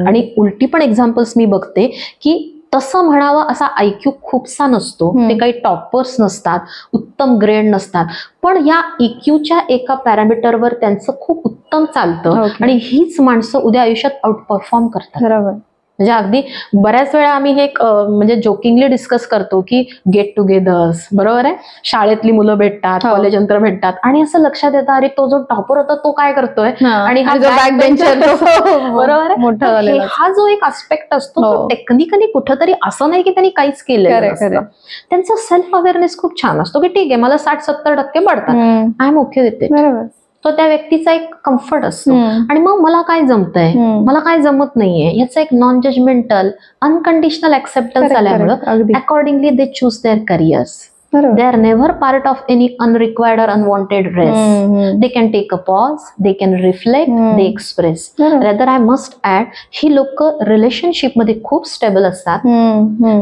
आणि उलटी पण एक्झाम्पल्स मी बघते की तसं म्हणावं असा IQ खूपसा नसतो, ते काही टॉपर्स नसतात, उत्तम ग्रेड नसतात, पण या EQच्या एका पॅरामीटरवर त्यांचं खूप उत्तम चालतं आणि हीच माणसं उद्या आयुष्यात आउट परफॉर्म करतात. बरोबर. म्हणजे अगदी बऱ्याच वेळा आम्ही हे म्हणजे जोकिंगली डिस्कस करतो की गेट टुगेदर्स, बरोबर आहे, शाळेतली मुलं भेटतात, कॉलेज नंतर भेटतात आणि असं लक्षात येतं अरे तो जो टॉपर होता तो काय करतोय आणि हा जो बॅक बेंचर, बरोबर आहे. हा जो एक आस्पेक्ट असतो तो टेक्निकली कुठंतरी असं नाही की त्यांनी काहीच केलेलं नसतं. त्यांचा सेल्फ अवेअरनेस खूप छान असतो की ठीक आहे मला 60-70% पडतात, I am okay with it. बरोबर. तो त्या व्यक्तीचा एक कम्फर्ट असतो. आणि मग मला काय जमतंय, मला काय जमत नाहीये याचा एक नॉन जजमेंटल अनकंडिशनल ऍक्सेप्टन्स आल्यामुळे accordingly they choose their careers. They are never part of any unrequired or unwanted rest. They can take a pause, they can reflect, they express. Rather, I must add, ही लोक relationship मध्ये खूप stable असतात.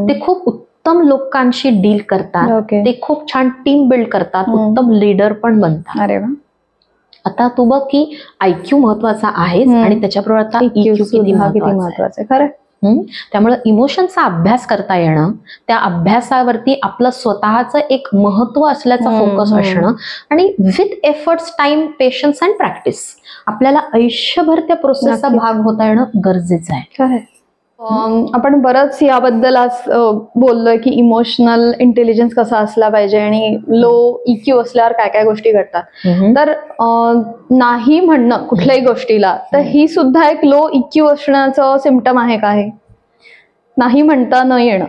ते खूप उत्तम लोकांशी deal करतात, ते खूप छान टीम बिल्ड करतात, उत्तम लीडर पण बनतात. अरे वा. आता तू बघ की IQ महत्वाचा आहे आणि त्याच्याबरोबर आता EQ किती महत्वाचा आहे. खरं त्यामुळे इमोशनचा अभ्यास करता येणं, त्या अभ्यासावरती आपलं स्वतःचं एक महत्व असल्याचा फोकस असणं आणि with efforts, time, patience and practice आपल्याला आयुष्यभर त्या प्रोसेसचा भाग होता येणं गरजेचं आहे. आपण बरंच याबद्दल आज बोललोय की इमोशनल इंटेलिजन्स कसा असला पाहिजे आणि लो इक्यू असल्यावर काय काय गोष्टी घडतात. तर नाही म्हणणं कुठल्याही गोष्टीला, तर ही सुद्धा एक लो इक्यू असण्याचं सिम्पटम आहे का? हे नाही म्हणता न येणं.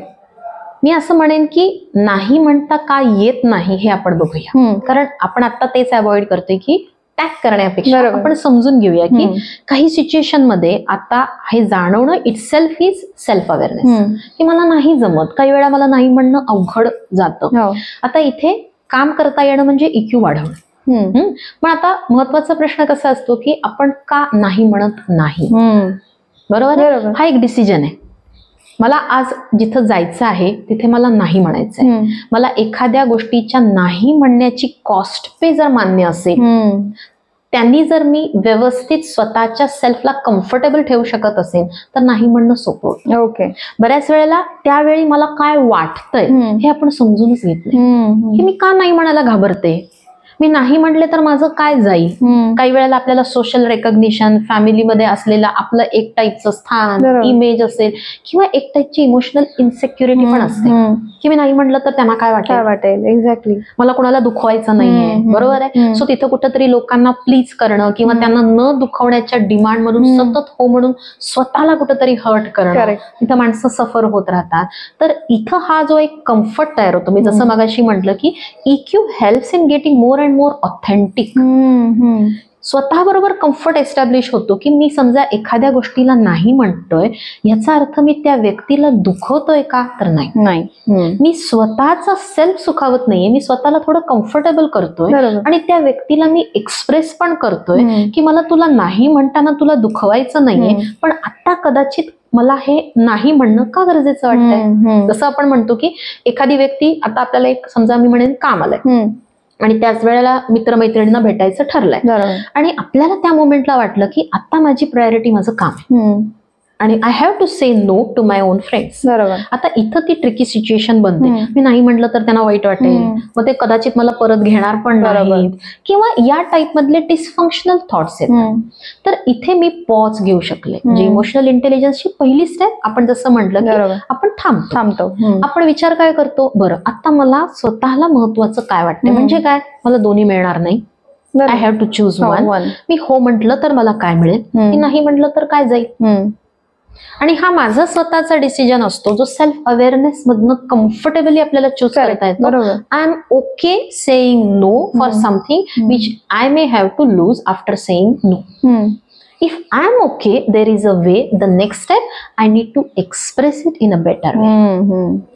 मी असं म्हणेन की नाही म्हणता का येत नाही हे आपण बघूया, कारण आपण आता तेच अवॉइड करतोय की टॅग करण्यापेक्षा आपण समजून घेऊया की काही सिच्युएशन मध्ये आता हे जाणवणं इटसेल्फ इज सेल्फ अवेअरनेस की मला नाही जमत, काही वेळा मला नाही म्हणणं अवघड जातं. आता इथे काम करता येणं म्हणजे इक्यू वाढवणं. पण आता महत्वाचा प्रश्न कसा असतो की आपण का नाही म्हणत नाही. बरोबर, हा एक डिसिजन आहे. मला आज जिथं जायचं आहे तिथे मला नाही म्हणायचं आहे. मला एखाद्या गोष्टीच्या नाही म्हणण्याची कॉस्ट पे जर मान्य असेल, त्यांनी जर मी व्यवस्थित स्वतःच्या सेल्फला कम्फर्टेबल ठेवू शकत असेल तर नाही म्हणणं सोपं. ओके. बऱ्याच वेळेला त्यावेळी मला काय वाटतंय हे आपण समजूनच घेत नाही की मी का नाही म्हणायला घाबरते, मी नाही म्हटले तर माझं काय जाईल. काही वेळेला आपल्याला सोशल रेकग्निशन, फॅमिलीमध्ये असलेलं आपलं एक टाईपचं स्थान, इमेज असेल किंवा एक टाईपची इमोशनल इन्सेक्युरिटी पण असते की मी नाही म्हटलं तर त्यांना काय वाटेल. एक्झॅक्टली. मला कोणाला दुखवायचं नाहीये. बरोबर आहे. सो तिथं कुठंतरी लोकांना प्लीज करणं किंवा त्यांना न दुखवण्याच्या डिमांड म्हणून सतत हो म्हणून स्वतःला कुठंतरी हर्ट करणं, तिथं माणसं सफर होत राहतात. तर इथं हा जो एक कम्फर्ट तयार होतो, मी जसं मगाशी म्हटलं की EQ helps in getting more more authentic. स्वतःबरोबर कम्फर्ट एस्टॅब्लिश होतो की मी समजा एखाद्या गोष्टीला नाही म्हणतोय याचा अर्थ मी त्या व्यक्तीला दुखवतोय का, तर नाही. मी स्वतःचा सेल्फ सुखावत नाहीये, मी स्वतःला थोडं कम्फर्टेबल करतोय आणि त्या व्यक्तीला मी एक्सप्रेस पण करतोय की मला तुला नाही म्हणताना तुला दुखवायचं नाहीये, पण आता कदाचित मला हे नाही म्हणणं का गरजेचं वाटतंय. जसं आपण म्हणतो की एखादी व्यक्ती, आता आपल्याला एक समजा मी म्हणेन काम आलंय आणि त्याच वेळेला मित्रमैत्रिणींना भेटायचं ठरलंय आणि आपल्याला त्या मोमेंटला वाटलं की आता माझी प्रायोरिटी माझं काम आहे आणि I have to say no to my own friends. आता इथं ती ट्रिकी सिच्युएशन बनते. मी नाही म्हटलं तर त्यांना वाईट वाटेल, मग ते कदाचित मला परत घेणार पण नाहीत किंवा या टाईप मधले डिसफंक्शनल थॉट्स येतात. तर इथे मी पॉज घेऊ शकले. म्हणजे इमोशनल इंटेलिजन्सची पहिली स्टेप आपण जसं म्हटलं की आपण थांबतो. आपण विचार काय करतो, बरं आता मला स्वतःला महत्वाचं काय वाटतं, म्हणजे काय मला दोन्ही मिळणार नाही, I have to choose one. मी हो म्हटलं तर मला काय मिळेल, मी नाही म्हटलं तर काय जाईल. आणि हा माझा स्वतःचा डिसिजन असतो जो सेल्फ अवेअरनेस मधनं कम्फर्टेबली आपल्याला चूज करता येतो. I am okay saying no for something which I may have to lose after saying no. If I am okay, there is a way. The next step, I need to express it in a better way.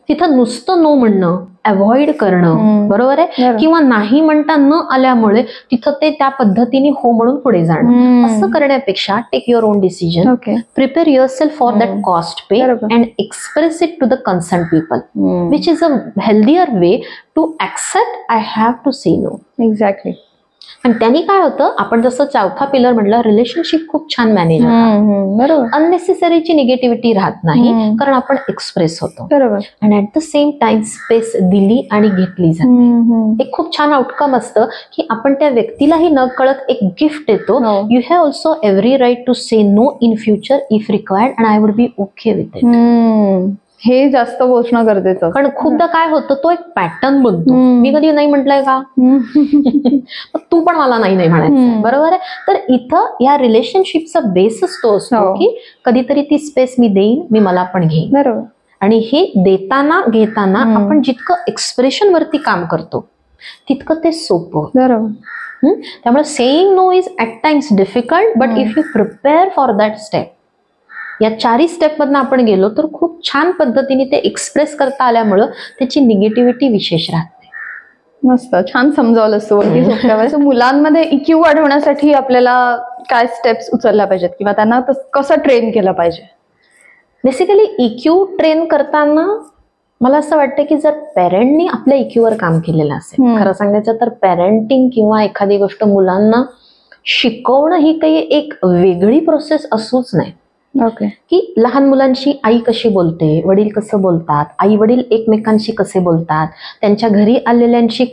तिथं नुसतं no म्हणणं, avoid करणं, बरोबर आहे, किंवा नाही म्हणता न आल्यामुळे तिथं ते त्या पद्धतीने हो म्हणून पुढे जाणं, असं करण्यापेक्षा take your own decision, prepare yourself for that cost pay and express it to the concern people, which is a healthier way to accept I have to say no. Exactly. आणि त्यांनी काय होतं, आपण जसं चौथा pillar म्हटलं, relationship खूप छान मॅनेज होतं. अननेसेसरीची निगेटिव्हिटी राहत नाही कारण आपण एक्सप्रेस होतो. आणि at the same time space दिली आणि घेतली जाते. एक खूप छान आउटकम असतं की आपण त्या व्यक्तीलाही न कळत एक गिफ्ट देतो. You have also every right to say no in future if required and I would be okay with it. हे जास्त बोलणं गरजेचं. कारण खूपदा काय होतं, तो एक पॅटर्न बनतो. मी कधी नाही म्हटलंय का, तू पण मला नाही म्हणायचं. बरोबर आहे. तर इथं या रिलेशनशिपचा बेसच तो असतो की कधीतरी ती स्पेस मी देईन, मी मला पण घेईन. बरोबर. आणि हे देताना घेताना आपण जितकं एक्सप्रेशन वरती काम करतो तितकं ते सोपं. बरोबर. त्यामुळे saying no is at times difficult, but if you prepare for that step, या चारही स्टेप मधनं आपण गेलो तर खूप छान पद्धतीने ते एक्सप्रेस करता आल्यामुळं त्याची निगेटिव्हिटी विशेष राहते. मस्त छान समजावलंस तू अगदी सोप्या. मुलांमध्ये इक्यू वाढवण्यासाठी आपल्याला काय स्टेप्स उचलल्या पाहिजेत किंवा त्यांना कसं ट्रेन केलं पाहिजे? बेसिकली इक्यू ट्रेन करताना मला असं वाटतं की जर पेरेंटनी आपल्या इक्यूवर काम केलेलं असेल, खरं सांगायचं तर पेरेंटिंग किंवा एखादी गोष्ट मुलांना शिकवणं ही काही एक वेगळी प्रोसेस असूच नाही. ओके. की लहान मुलांशी आई कशी बोलते, वडील कसं बोलतात, आई वडील एकमेकांशी कसे बोलतात, त्यांच्या घरी आलेल्यांशी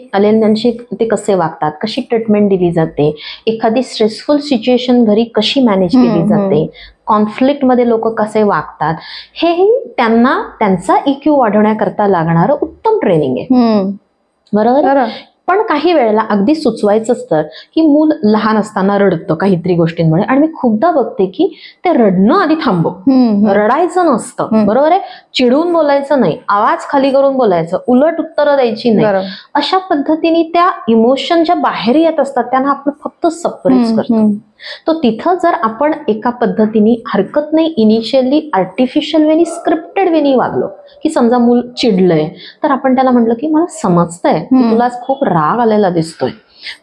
ते कसे वागतात, कशी ट्रीटमेंट दिली जाते, एखादी स्ट्रेसफुल सिच्युएशन घरी कशी मॅनेज केली जाते, कॉन्फ्लिक्ट मध्ये लोक कसे वागतात, हे त्यांना त्यांचा EQ वाढवण्याकरता लागणारं उत्तम ट्रेनिंग आहे. बरोबर. पण काही वेळेला अगदी सुचवायचंच तर की मूल लहान असताना रडतं काहीतरी गोष्टींमुळे, आणि मी खूपदा बघते की ते रडणं आधी थांबव, रडायचं नसतं. बरोबर आहे. चिडून बोलायचं नाही, आवाज खाली करून बोलायचं, उलट उत्तरं द्यायची नाही. अशा पद्धतीने त्या इमोशन ज्या बाहेर येत असतात त्यांना आपण फक्त सप्रेस करतो. तो तिथं जर आपण एका पद्धतीने हरकत नाही इनिशियली आर्टिफिशियल वेनी स्क्रिप्टेड वेनी वागलो, की समजा मूल चिडलंय तर आपण त्याला म्हटलं की मला समजतंय की तुला खूप राग आलेला दिसतोय,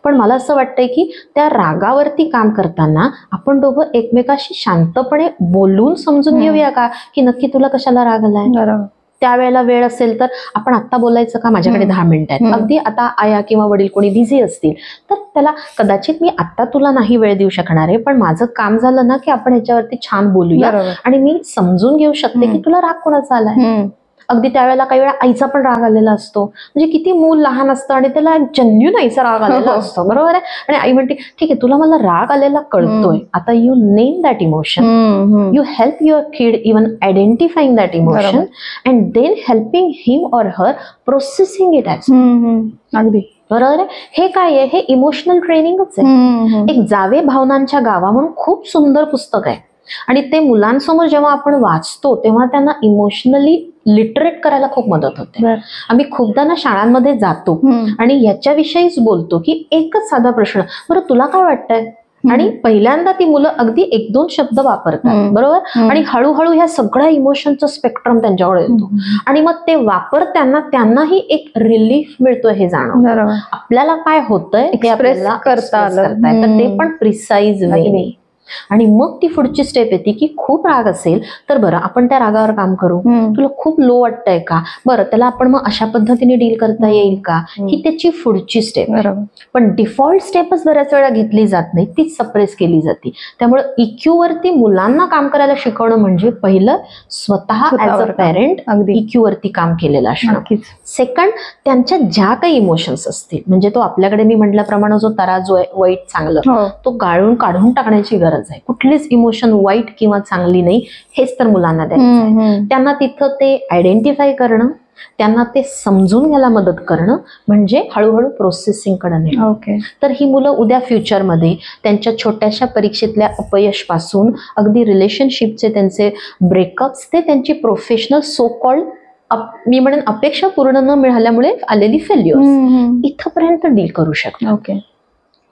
पण मला असं वाटतंय की त्या रागावरती काम करताना आपण दोघं एकमेकाशी शांतपणे बोलून समजून घेऊया का की नक्की तुला कशाला राग आलाय. त्यावेळेला वेळ असेल तर आपण आत्ता बोलायचं का, माझ्याकडे 10 मिनिटं आहेत. अगदी आता आया किंवा वडील कोणी बिझी असतील तर त्याला कदाचित मी आत्ता तुला नाही वेळ देऊ शकणार आहे, पण माझं काम झालं ना की आपण ह्याच्यावरती छान बोलूया आणि मी समजून घेऊ शकते की तुला राग कोणाचा आलाय. अगदी त्यावेळेला काही वेळा आईचा पण राग आलेला असतो. म्हणजे किती मूल लहान असतं आणि त्याला जेन्युइन आईचा राग आलेला असतो. बरोबर आहे. आणि आई म्हणते ठीक आहे तुला मला राग आलेला कळतोय, आता you name that emotion, you help your kid even identifying that emotion and then helping him or her processing it as. अगदी बरोबर आहे. हे काय आहे, हे इमोशनल ट्रेनिंगच आहे. एक जावे भावनांच्या गावा म्हणून खूप सुंदर पुस्तक आहे, आणि ते मुलांसमोर जेव्हा आपण वाचतो तेव्हा त्यांना इमोशनली लिटरेट करायला खूप मदत होते. आम्ही खूपदा ना शाळांमध्ये जातो आणि याच्याविषयीच बोलतो की एकच साधा प्रश्न, बरं तुला काय वाटतंय, आणि पहिल्यांदा ती मुलं अगदी 1-2 शब्द वापरतात. बरोबर. आणि हळूहळू ह्या सगळ्या इमोशनचा स्पेक्ट्रम त्यांच्याकडे येतो, आणि मग ते वापरताना त्यांनाही एक रिलीफ मिळतोय हे जाणवतं. आपल्याला काय होतंय ते आपल्याला करता आलं तर ते पण प्रिसाईज वेने. आणि मग ती पुढची स्टेप येते की खूप राग असेल तर बरं आपण त्या रागावर काम करू. तुला खूप लो वाटतंय का, बरं त्याला आपण मग अशा पद्धतीने डील करता येईल का, ही त्याची पुढची स्टेप. पण डिफॉल्ट स्टेपच बऱ्याच वेळा घेतली जात नाही, तीच सप्रेस केली जाते. त्यामुळे EQ वरती मुलांना काम करायला शिकवणं म्हणजे पहिलं स्वतः ऍज अ पॅरेंट EQ वरती काम केलेलं असणं. सेकंड, त्यांच्या ज्या काही इमोशन्स असतील, म्हणजे तो आपल्याकडे मी म्हटल्याप्रमाणे जो तराजू आहे वाईट चांगलं, तो गाळून काढून टाकण्याची गरज आहे. कुठलीच इमोशन वाईट किंवा चांगली नाही, हेच तर मुलांना द्यायचं आहे. त्यांना तिथं ते आयडेंटिफाय करणं, त्यांना ते समजून घ्यायला मदत करणं, म्हणजे हळूहळू प्रोसेसिंग कडे नेणं. तर ही मुलं उद्या फ्युचरमध्ये त्यांच्या छोट्याशा परीक्षेतल्या अपयशपासून अगदी रिलेशनशिपचे त्यांचे ब्रेकअप्स ते त्यांची प्रोफेशनल सो कॉल्ड मी म्हणेन अपेक्षा पूर्ण न मिळाल्यामुळे आलेली फेल्युअर्स इथपर्यंत डील करू शकतात.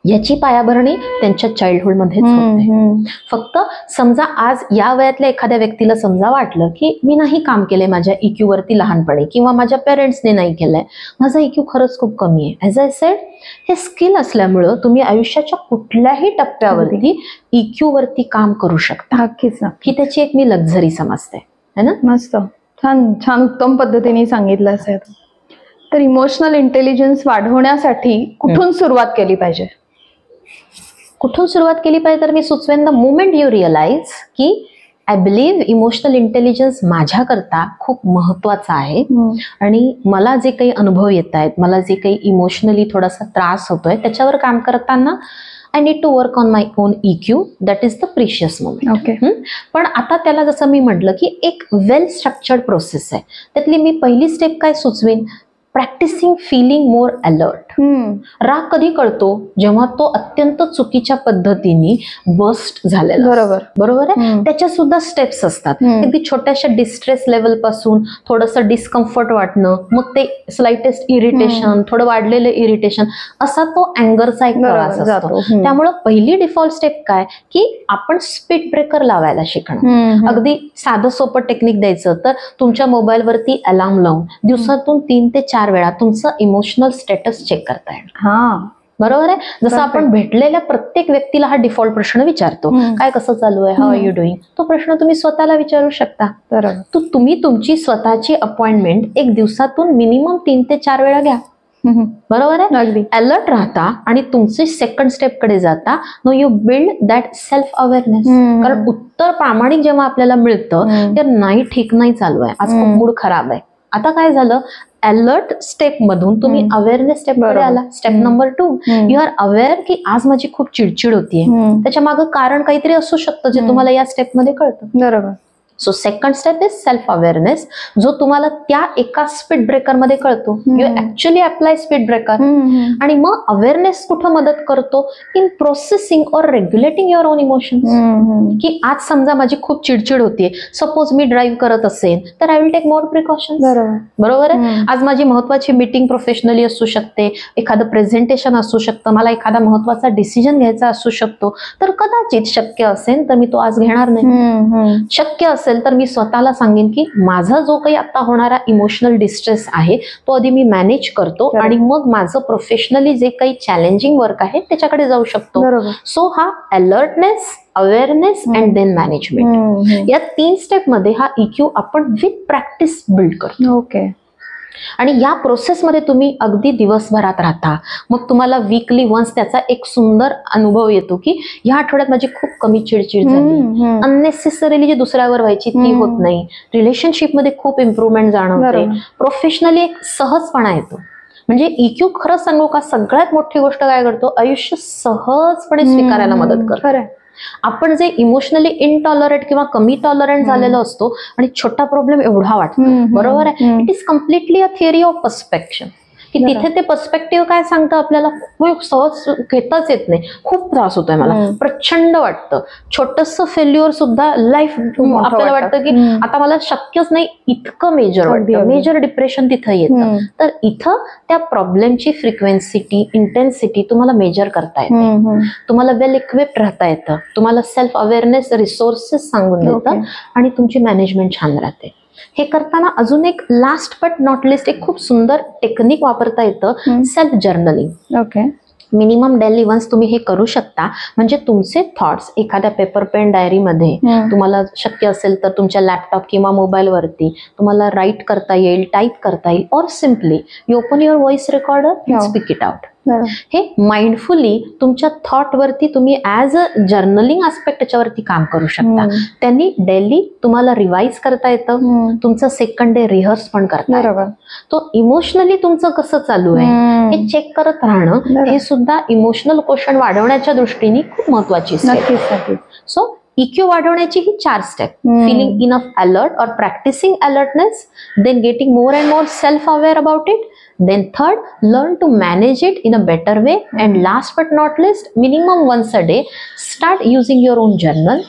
याची पायाभरणी त्यांच्या चाइल्डहुड मध्येच होते. फक्त समजा आज या वयातल्या एखाद्या व्यक्तीला समजा वाटलं की मी नाही काम केलंय माझ्या EQ वरती लहानपणी, किंवा माझ्या पेरेंट्सने नाही केलंय, माझा EQ खरंच खूप कमी आहे. ऍज आय सेड, हे स्किल असल्यामुळं तुम्ही आयुष्याच्या कुठल्याही टप्प्यावरती EQ वरती काम करू शकता. ही त्याची एक मी लक्झरी समजते, है ना. मस्त, छान छान उत्तम पद्धतीने सांगितलं असेल. तर इमोशनल इंटेलिजन्स वाढवण्यासाठी कुठून सुरुवात केली पाहिजे? कुठून सुरुवात केली पाहिजे तर मी सुचवेन द मोमेंट यू रिअलाइज की आय बिलीव्ह इमोशनल इंटेलिजन्स माझ्याकरता खूप महत्वाचा आहे, आणि मला जे काही अनुभव येत आहेत, मला जे काही इमोशनली थोडासा त्रास होतोय, त्याच्यावर काम करताना I need to work on my own EQ. That is the precious moment. पण आता त्याला जसं मी म्हटलं की एक वेल स्ट्रक्चर्ड प्रोसेस आहे. त्यातली मी पहिली स्टेप काय सुचवेन, प्रॅक्टिसिंग फीलिंग मोर अलर्ट. राग कधी कळतो, जेव्हा तो अत्यंत चुकीच्या पद्धतीने बस्ट झालेला. बरोबर आहे. त्याच्या सुद्धा स्टेप्स असतात. अगदी छोट्याशा डिस्ट्रेस लेवल पासून थोडंसं डिस्कम्फर्ट वाटणं, मग ते स्लाइटेस्ट इरिटेशन, थोडं वाढलेलं इरिटेशन, असा तो अँगरचा एक प्रवास असतो. त्यामुळं पहिली डिफॉल्ट स्टेप काय की आपण स्पीड ब्रेकर लावायला शिकणं. अगदी साधं सोपं टेक्निक द्यायचं तर तुमच्या मोबाईलवरती अलार्म लावून दिवसातून 3 ते 4 वेळा तुमचं इमोशनल स्टेटस चेक करता येईल. बरोबर आहे. जसं आपण भेटलेल्या प्रत्येक व्यक्तीला हा डिफॉल्ट प्रश्न विचारतो, काय कसं चालू आहे, हाऊ आर यू डुईंग. तो प्रश्न तुम्ही स्वतःला विचारू शकता. तुम्ही तुमची स्वतःची अपॉइंटमेंट एक दिवसातून मिनिमम 3 ते 4 वेळा घ्या. बरोबर आहे, अगदी अलर्ट राहता आणि तुमचे सेकंड स्टेप कडे जाता. No you build that self awareness. कारण उत्तर प्रामाणिक जेव्हा आपल्याला मिळतं तर नाही, ठीक नाही चालू आहे, आज खूप मूड खराब आहे. आता काय झालं, अलर्ट स्टेप मधून तुम्ही अवेअरनेस स्टेप कडे आला. Step number 2, you are aware की आज माझी खूप चिडचिड होतीये, त्याच्या मागे कारण काहीतरी असू शकतं जे तुम्हाला या स्टेप मध्ये कळतं. बरोबर. So second step is self awareness, जो तुम्हाला त्या एका स्पीड ब्रेकर मध्ये कळतो. You actually apply speed breaker. आणि मग अवेअरनेस कुठं मदत करतो, इन प्रोसेसिंग और रेग्युलेटिंग युअर ओन इमोशन्स. की आज समजा माझी खूप चिडचिड होतीये, सपोज मी ड्राईव्ह करत असेल तर I will take more precautions. बरोबर आहे. आज माझी महत्वाची मीटिंग प्रोफेशनली असू शकते, एखादं प्रेझेंटेशन असू शकतं, मला एखादा महत्वाचा डिसिजन घ्यायचा असू शकतो, तर कदाचित शक्य असेल तर मी तो आज घेणार नाही. शक्य असेल तर मी स्वतःला सांगेन की माझा जो काही आता होणारा इमोशनल डिस्ट्रेस आहे तो आधी मी मॅनेज करतो आणि मग माझं प्रोफेशनली जे काही चॅलेंजिंग वर्क आहे त्याच्याकडे जाऊ शकतो. सो हा alertness, awareness and then management, या 3 स्टेप मध्ये हा EQ आपण विथ प्रॅक्टिस बिल्ड करतो. ओके. आणि या प्रोसेसमध्ये तुम्ही अगदी दिवसभरात राहता. मग तुम्हाला वीकली वन्स त्याचा एक सुंदर अनुभव येतो की या आठवड्यात माझी खूप कमी चिडचिड झाली, अननेसेसरीली जी दुसऱ्यावर व्हायची ती होत नाही, रिलेशनशिपमध्ये खूप इम्प्रूव्हमेंट जाणवते, प्रोफेशनली एक सहजपणा येतो. म्हणजे EQ खरं सांगू का, सगळ्यात मोठी गोष्ट काय करतो, आयुष्य सहजपणे स्वीकारायला मदत करतो. आपण जे इमोशनली इनटॉलरंट किंवा कमी टॉलरंट झालेलो असतो आणि छोटा प्रॉब्लेम एवढा वाटतो. बरोबर आहे. It is completely a theory of perception. की तिथे ते पर्स्पेक्टिव्ह काय सांगतं आपल्याला, सहज घेताच येत नाही, खूप त्रास होतोय मला, प्रचंड वाटतं, छोटंसं फेल्युअर सुद्धा लाईफ आपल्याला वाटतं की आता मला शक्यच नाही, इतकं मेजर वाटतं, मेजर डिप्रेशन तिथं येतं. तर इथं त्या प्रॉब्लेमची फ्रिक्वेन्सिटी, इंटेन्सिटी तुम्हाला मेजर करता येते, तुम्हाला वेल इक्विप्ड राहता येतं, तुम्हाला सेल्फ अवेअरनेस रिसोर्सेस सांगून देतं आणि तुमची मॅनेजमेंट छान राहते. हे करताना अजून एक लास्ट बट नॉट लिस्ट एक खूप सुंदर टेक्निक वापरता येतं, self journaling. Okay. Minimum daily once तुम्ही हे करू शकता. म्हणजे तुमचे थॉट्स एखाद्या पेपर पेन डायरीमध्ये, तुम्हाला शक्य असेल तर तुमच्या लॅपटॉप किंवा मोबाईलवरती तुम्हाला राईट करता येईल, टाईप करता येईल, और simply you open your voice recorder and speak it out. हे माइंडफुली तुमच्या थॉट वरती तुम्ही ऍज अ जर्नलिंग आस्पेक्ट त्याच्यावरती काम करू शकता. त्यांनी डेली तुम्हाला रिवाइज करता येतं, तुमचं सेकंड डे रिहर्स पण करता येतं. तो इमोशनली तुमचं कसं चालू आहे हे चेक करत राहणं, हे सुद्धा इमोशनल क्वोशंट वाढवण्याच्या दृष्टीने खूप महत्वाची स्टेप. सो EQ वाढवण्याची ही 4 स्टेप, फीलिंग इनफ अलर्ट और practicing alertness, then getting more and more self aware about it, then third, learn to manage it in a better way, and last but not least, minimum once a day start using your own journal.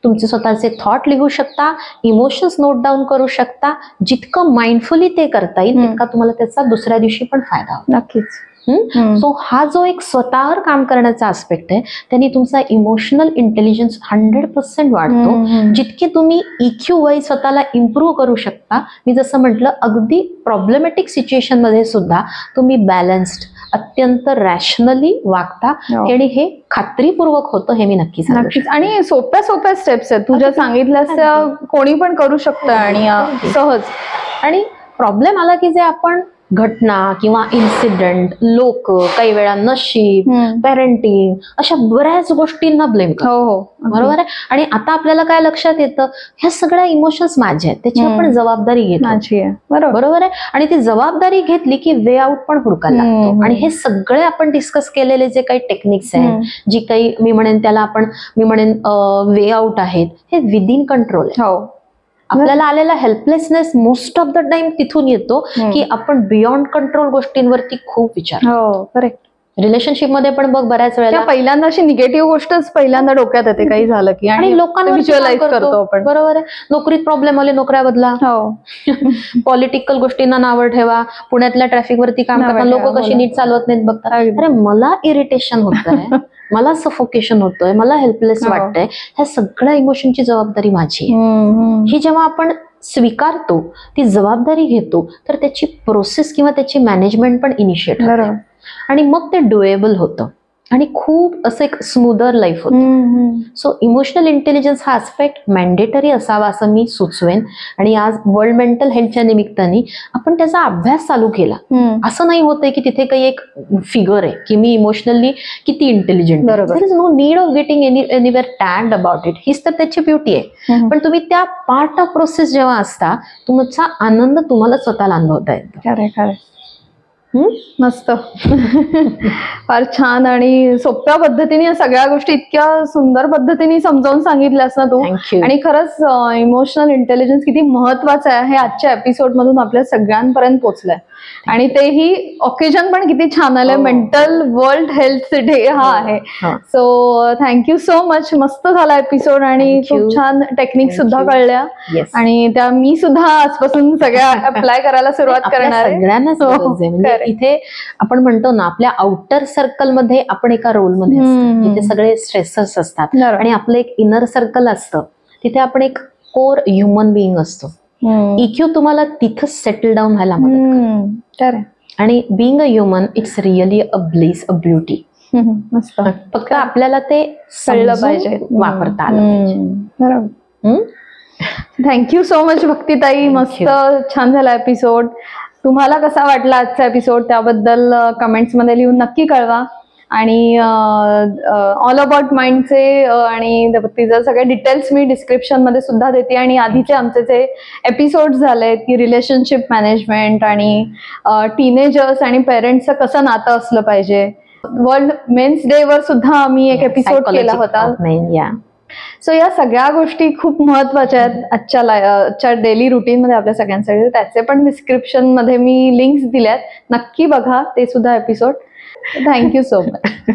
तुमचे स्वतःचे thought लिहू शकता, emotions note down करू शकता. जितकं mindfully ते करता येईल तितका तुम्हाला त्याचा दुसऱ्या दिवशी पण फायदा होतो. नक्कीच. सो हा जो एक स्वतःवर काम करण्याचा आस्पेक्ट आहे त्यांनी तुमचा इमोशनल इंटेलिजन्स 100% वाढतो. जितके तुम्ही EQ वाईज स्वतःला इम्प्रूव्ह करू शकता. मी जसं म्हटलं, अगदी प्रॉब्लेमॅटिक सिच्युएशन मध्ये सुद्धा तुम्ही बॅलन्स्ड, अत्यंत रॅशनली वागता आणि हे खात्रीपूर्वक होतं, हे मी नक्की सांगते. आणि सोप्या सोप्या स्टेप्स आहेत तुझ्या सांगितल्यास, कोणी पण करू शकतं आणि सहज. आणि प्रॉब्लेम आला की जे आपण घटना किंवा इन्सिडेंट, लोक, काही वेळा नशीब, पेरेंटिंग, अशा बऱ्याच गोष्टींना ब्लेम करतो. बरोबर आहे. आणि आता आपल्याला काय लक्षात येतं, ह्या सगळ्या इमोशन्स माझ्या आहेत, त्याची आपण जबाबदारी घेतो. बरोबर आहे. आणि ती जबाबदारी घेतली की वे आउट पण हुडकायला लागतो. आणि हे सगळे आपण डिस्कस केलेले जे काही टेक्निक्स आहेत, जी काही मी म्हणेन वे आउट आहेत, हे विदिन कंट्रोल आहे. आपल्याला आलेला helplessness most of the time तिथून येतो की आपण बियॉन्ड कंट्रोल गोष्टींवरती खूप विचार. करेक्ट. रिलेशनशिप मध्ये पण बघ, बऱ्याच वेळेला पहिल्यांदा अशी निगेटिव्ह गोष्टच पहिल्यांदा डोक्यात येते काही झालं की, आणि लोकांना व्हिज्युअलाइज करतो आपण. बरोबर आहे. नोकरीत प्रॉब्लेम आले, नोकऱ्या बदला, पॉलिटिकल गोष्टींना नावं ठेवा, पुण्यातल्या ट्रॅफिक वरती काम करताना लोक कशी नीट चालवत नाहीत बघतात. अरे मला इरिटेशन होतंय, मला सफोकेशन होतोय, मला हेल्पलेस वाटतंय, ह्या सगळ्या इमोशनची जबाबदारी माझी आहे. ही जेव्हा आपण स्वीकारतो, ती जबाबदारी घेतो, तर त्याची प्रोसेस किंवा त्याची मॅनेजमेंट पण इनिशिएट होते आणि मग ते डुएबल होतं. आणि खूप असं एक स्मूदर लाईफ होतं. सो इमोशनल इंटेलिजन्स हा आस्पेक्ट मॅन्डेटरी असावा असं मी सुचवेन. आणि आज वर्ल्ड मेंटल हेल्थच्या निमित्ताने आपण त्याचा अभ्यास चालू केला. असं नाही होतंय की तिथे काही एक फिगर आहे की मी इमोशनली किती intelligent. There is no need of getting anywhere tagged about it. हीच तर त्याची ब्युटी आहे. पण तुम्ही त्या पार्ट ऑफ प्रोसेस जेव्हा असता तुमचा आनंद तुम्हाला स्वतःला अनुभवता येतो. खरं मस्त. फार छान आणि सोप्या पद्धतीने या सगळ्या गोष्टी इतक्या सुंदर पद्धतीने समजावून सांगितल्यास ना तू. आणि खरंच इमोशनल इंटेलिजन्स किती महत्वाचं आहे हे आजच्या एपिसोड मधून आपल्या सगळ्यांपर्यंत पोहोचलंय. आणि तेही ऑकेजन पण किती छान आलंय. मेंटल वर्ल्ड हेल्थ डे हा आहे. So thank you so much. मस्त झाला एपिसोड आणि खूप छान टेक्निक सुद्धा कळल्या. आणि त्या मी सुद्धा आजपासून सगळ्या अप्लाय करायला सुरुवात करणार आहे. इथे आपण म्हणतो ना आपल्या आउटर सर्कल मध्ये आपण एका रोल मध्ये असतो जिथे सगळे स्ट्रेसर्स असतात आणि आपलं एक इनर सर्कल असतं तिथे आपण एक कोर ह्युमन बिईंग असतो. इक्यू तुम्हाला तिथं सेटल डाऊन व्हायला मदत करते. आणि being a human it's really a bliss, a beauty. फक्त आपल्याला ते कळलं पाहिजे, वापरता आलं. बरोबर. थँक्यू सो मच भक्तीताई. मस्त छान झाला एपिसोड. तुम्हाला कसा वाटला आजचा एपिसोड त्याबद्दल कमेंट्स मध्ये लिहून नक्की कळवा. आणि ऑल अबाउट माइंडचे आणि तिचं सगळे डिटेल्स मी डिस्क्रिप्शन मध्ये सुद्धा देते. आणि आधीचे आमचे जे एपिसोड झाले की रिलेशनशिप मॅनेजमेंट आणि टीनेजर्स आणि पेरेंट्सचं कसं नातं असलं पाहिजे, वर्ल्ड मेन्स डे वर सुद्धा आम्ही एक एपिसोड केला होता. सो या सगळ्या गोष्टी खूप महत्वाच्या आहेत आजच्या डेली रुटीन मध्ये आपल्या सगळ्यांसाठी. त्याचे पण डिस्क्रिप्शन मध्ये मी लिंक्स दिल्यात, नक्की बघा ते सुद्धा एपिसोड. Thank you so much.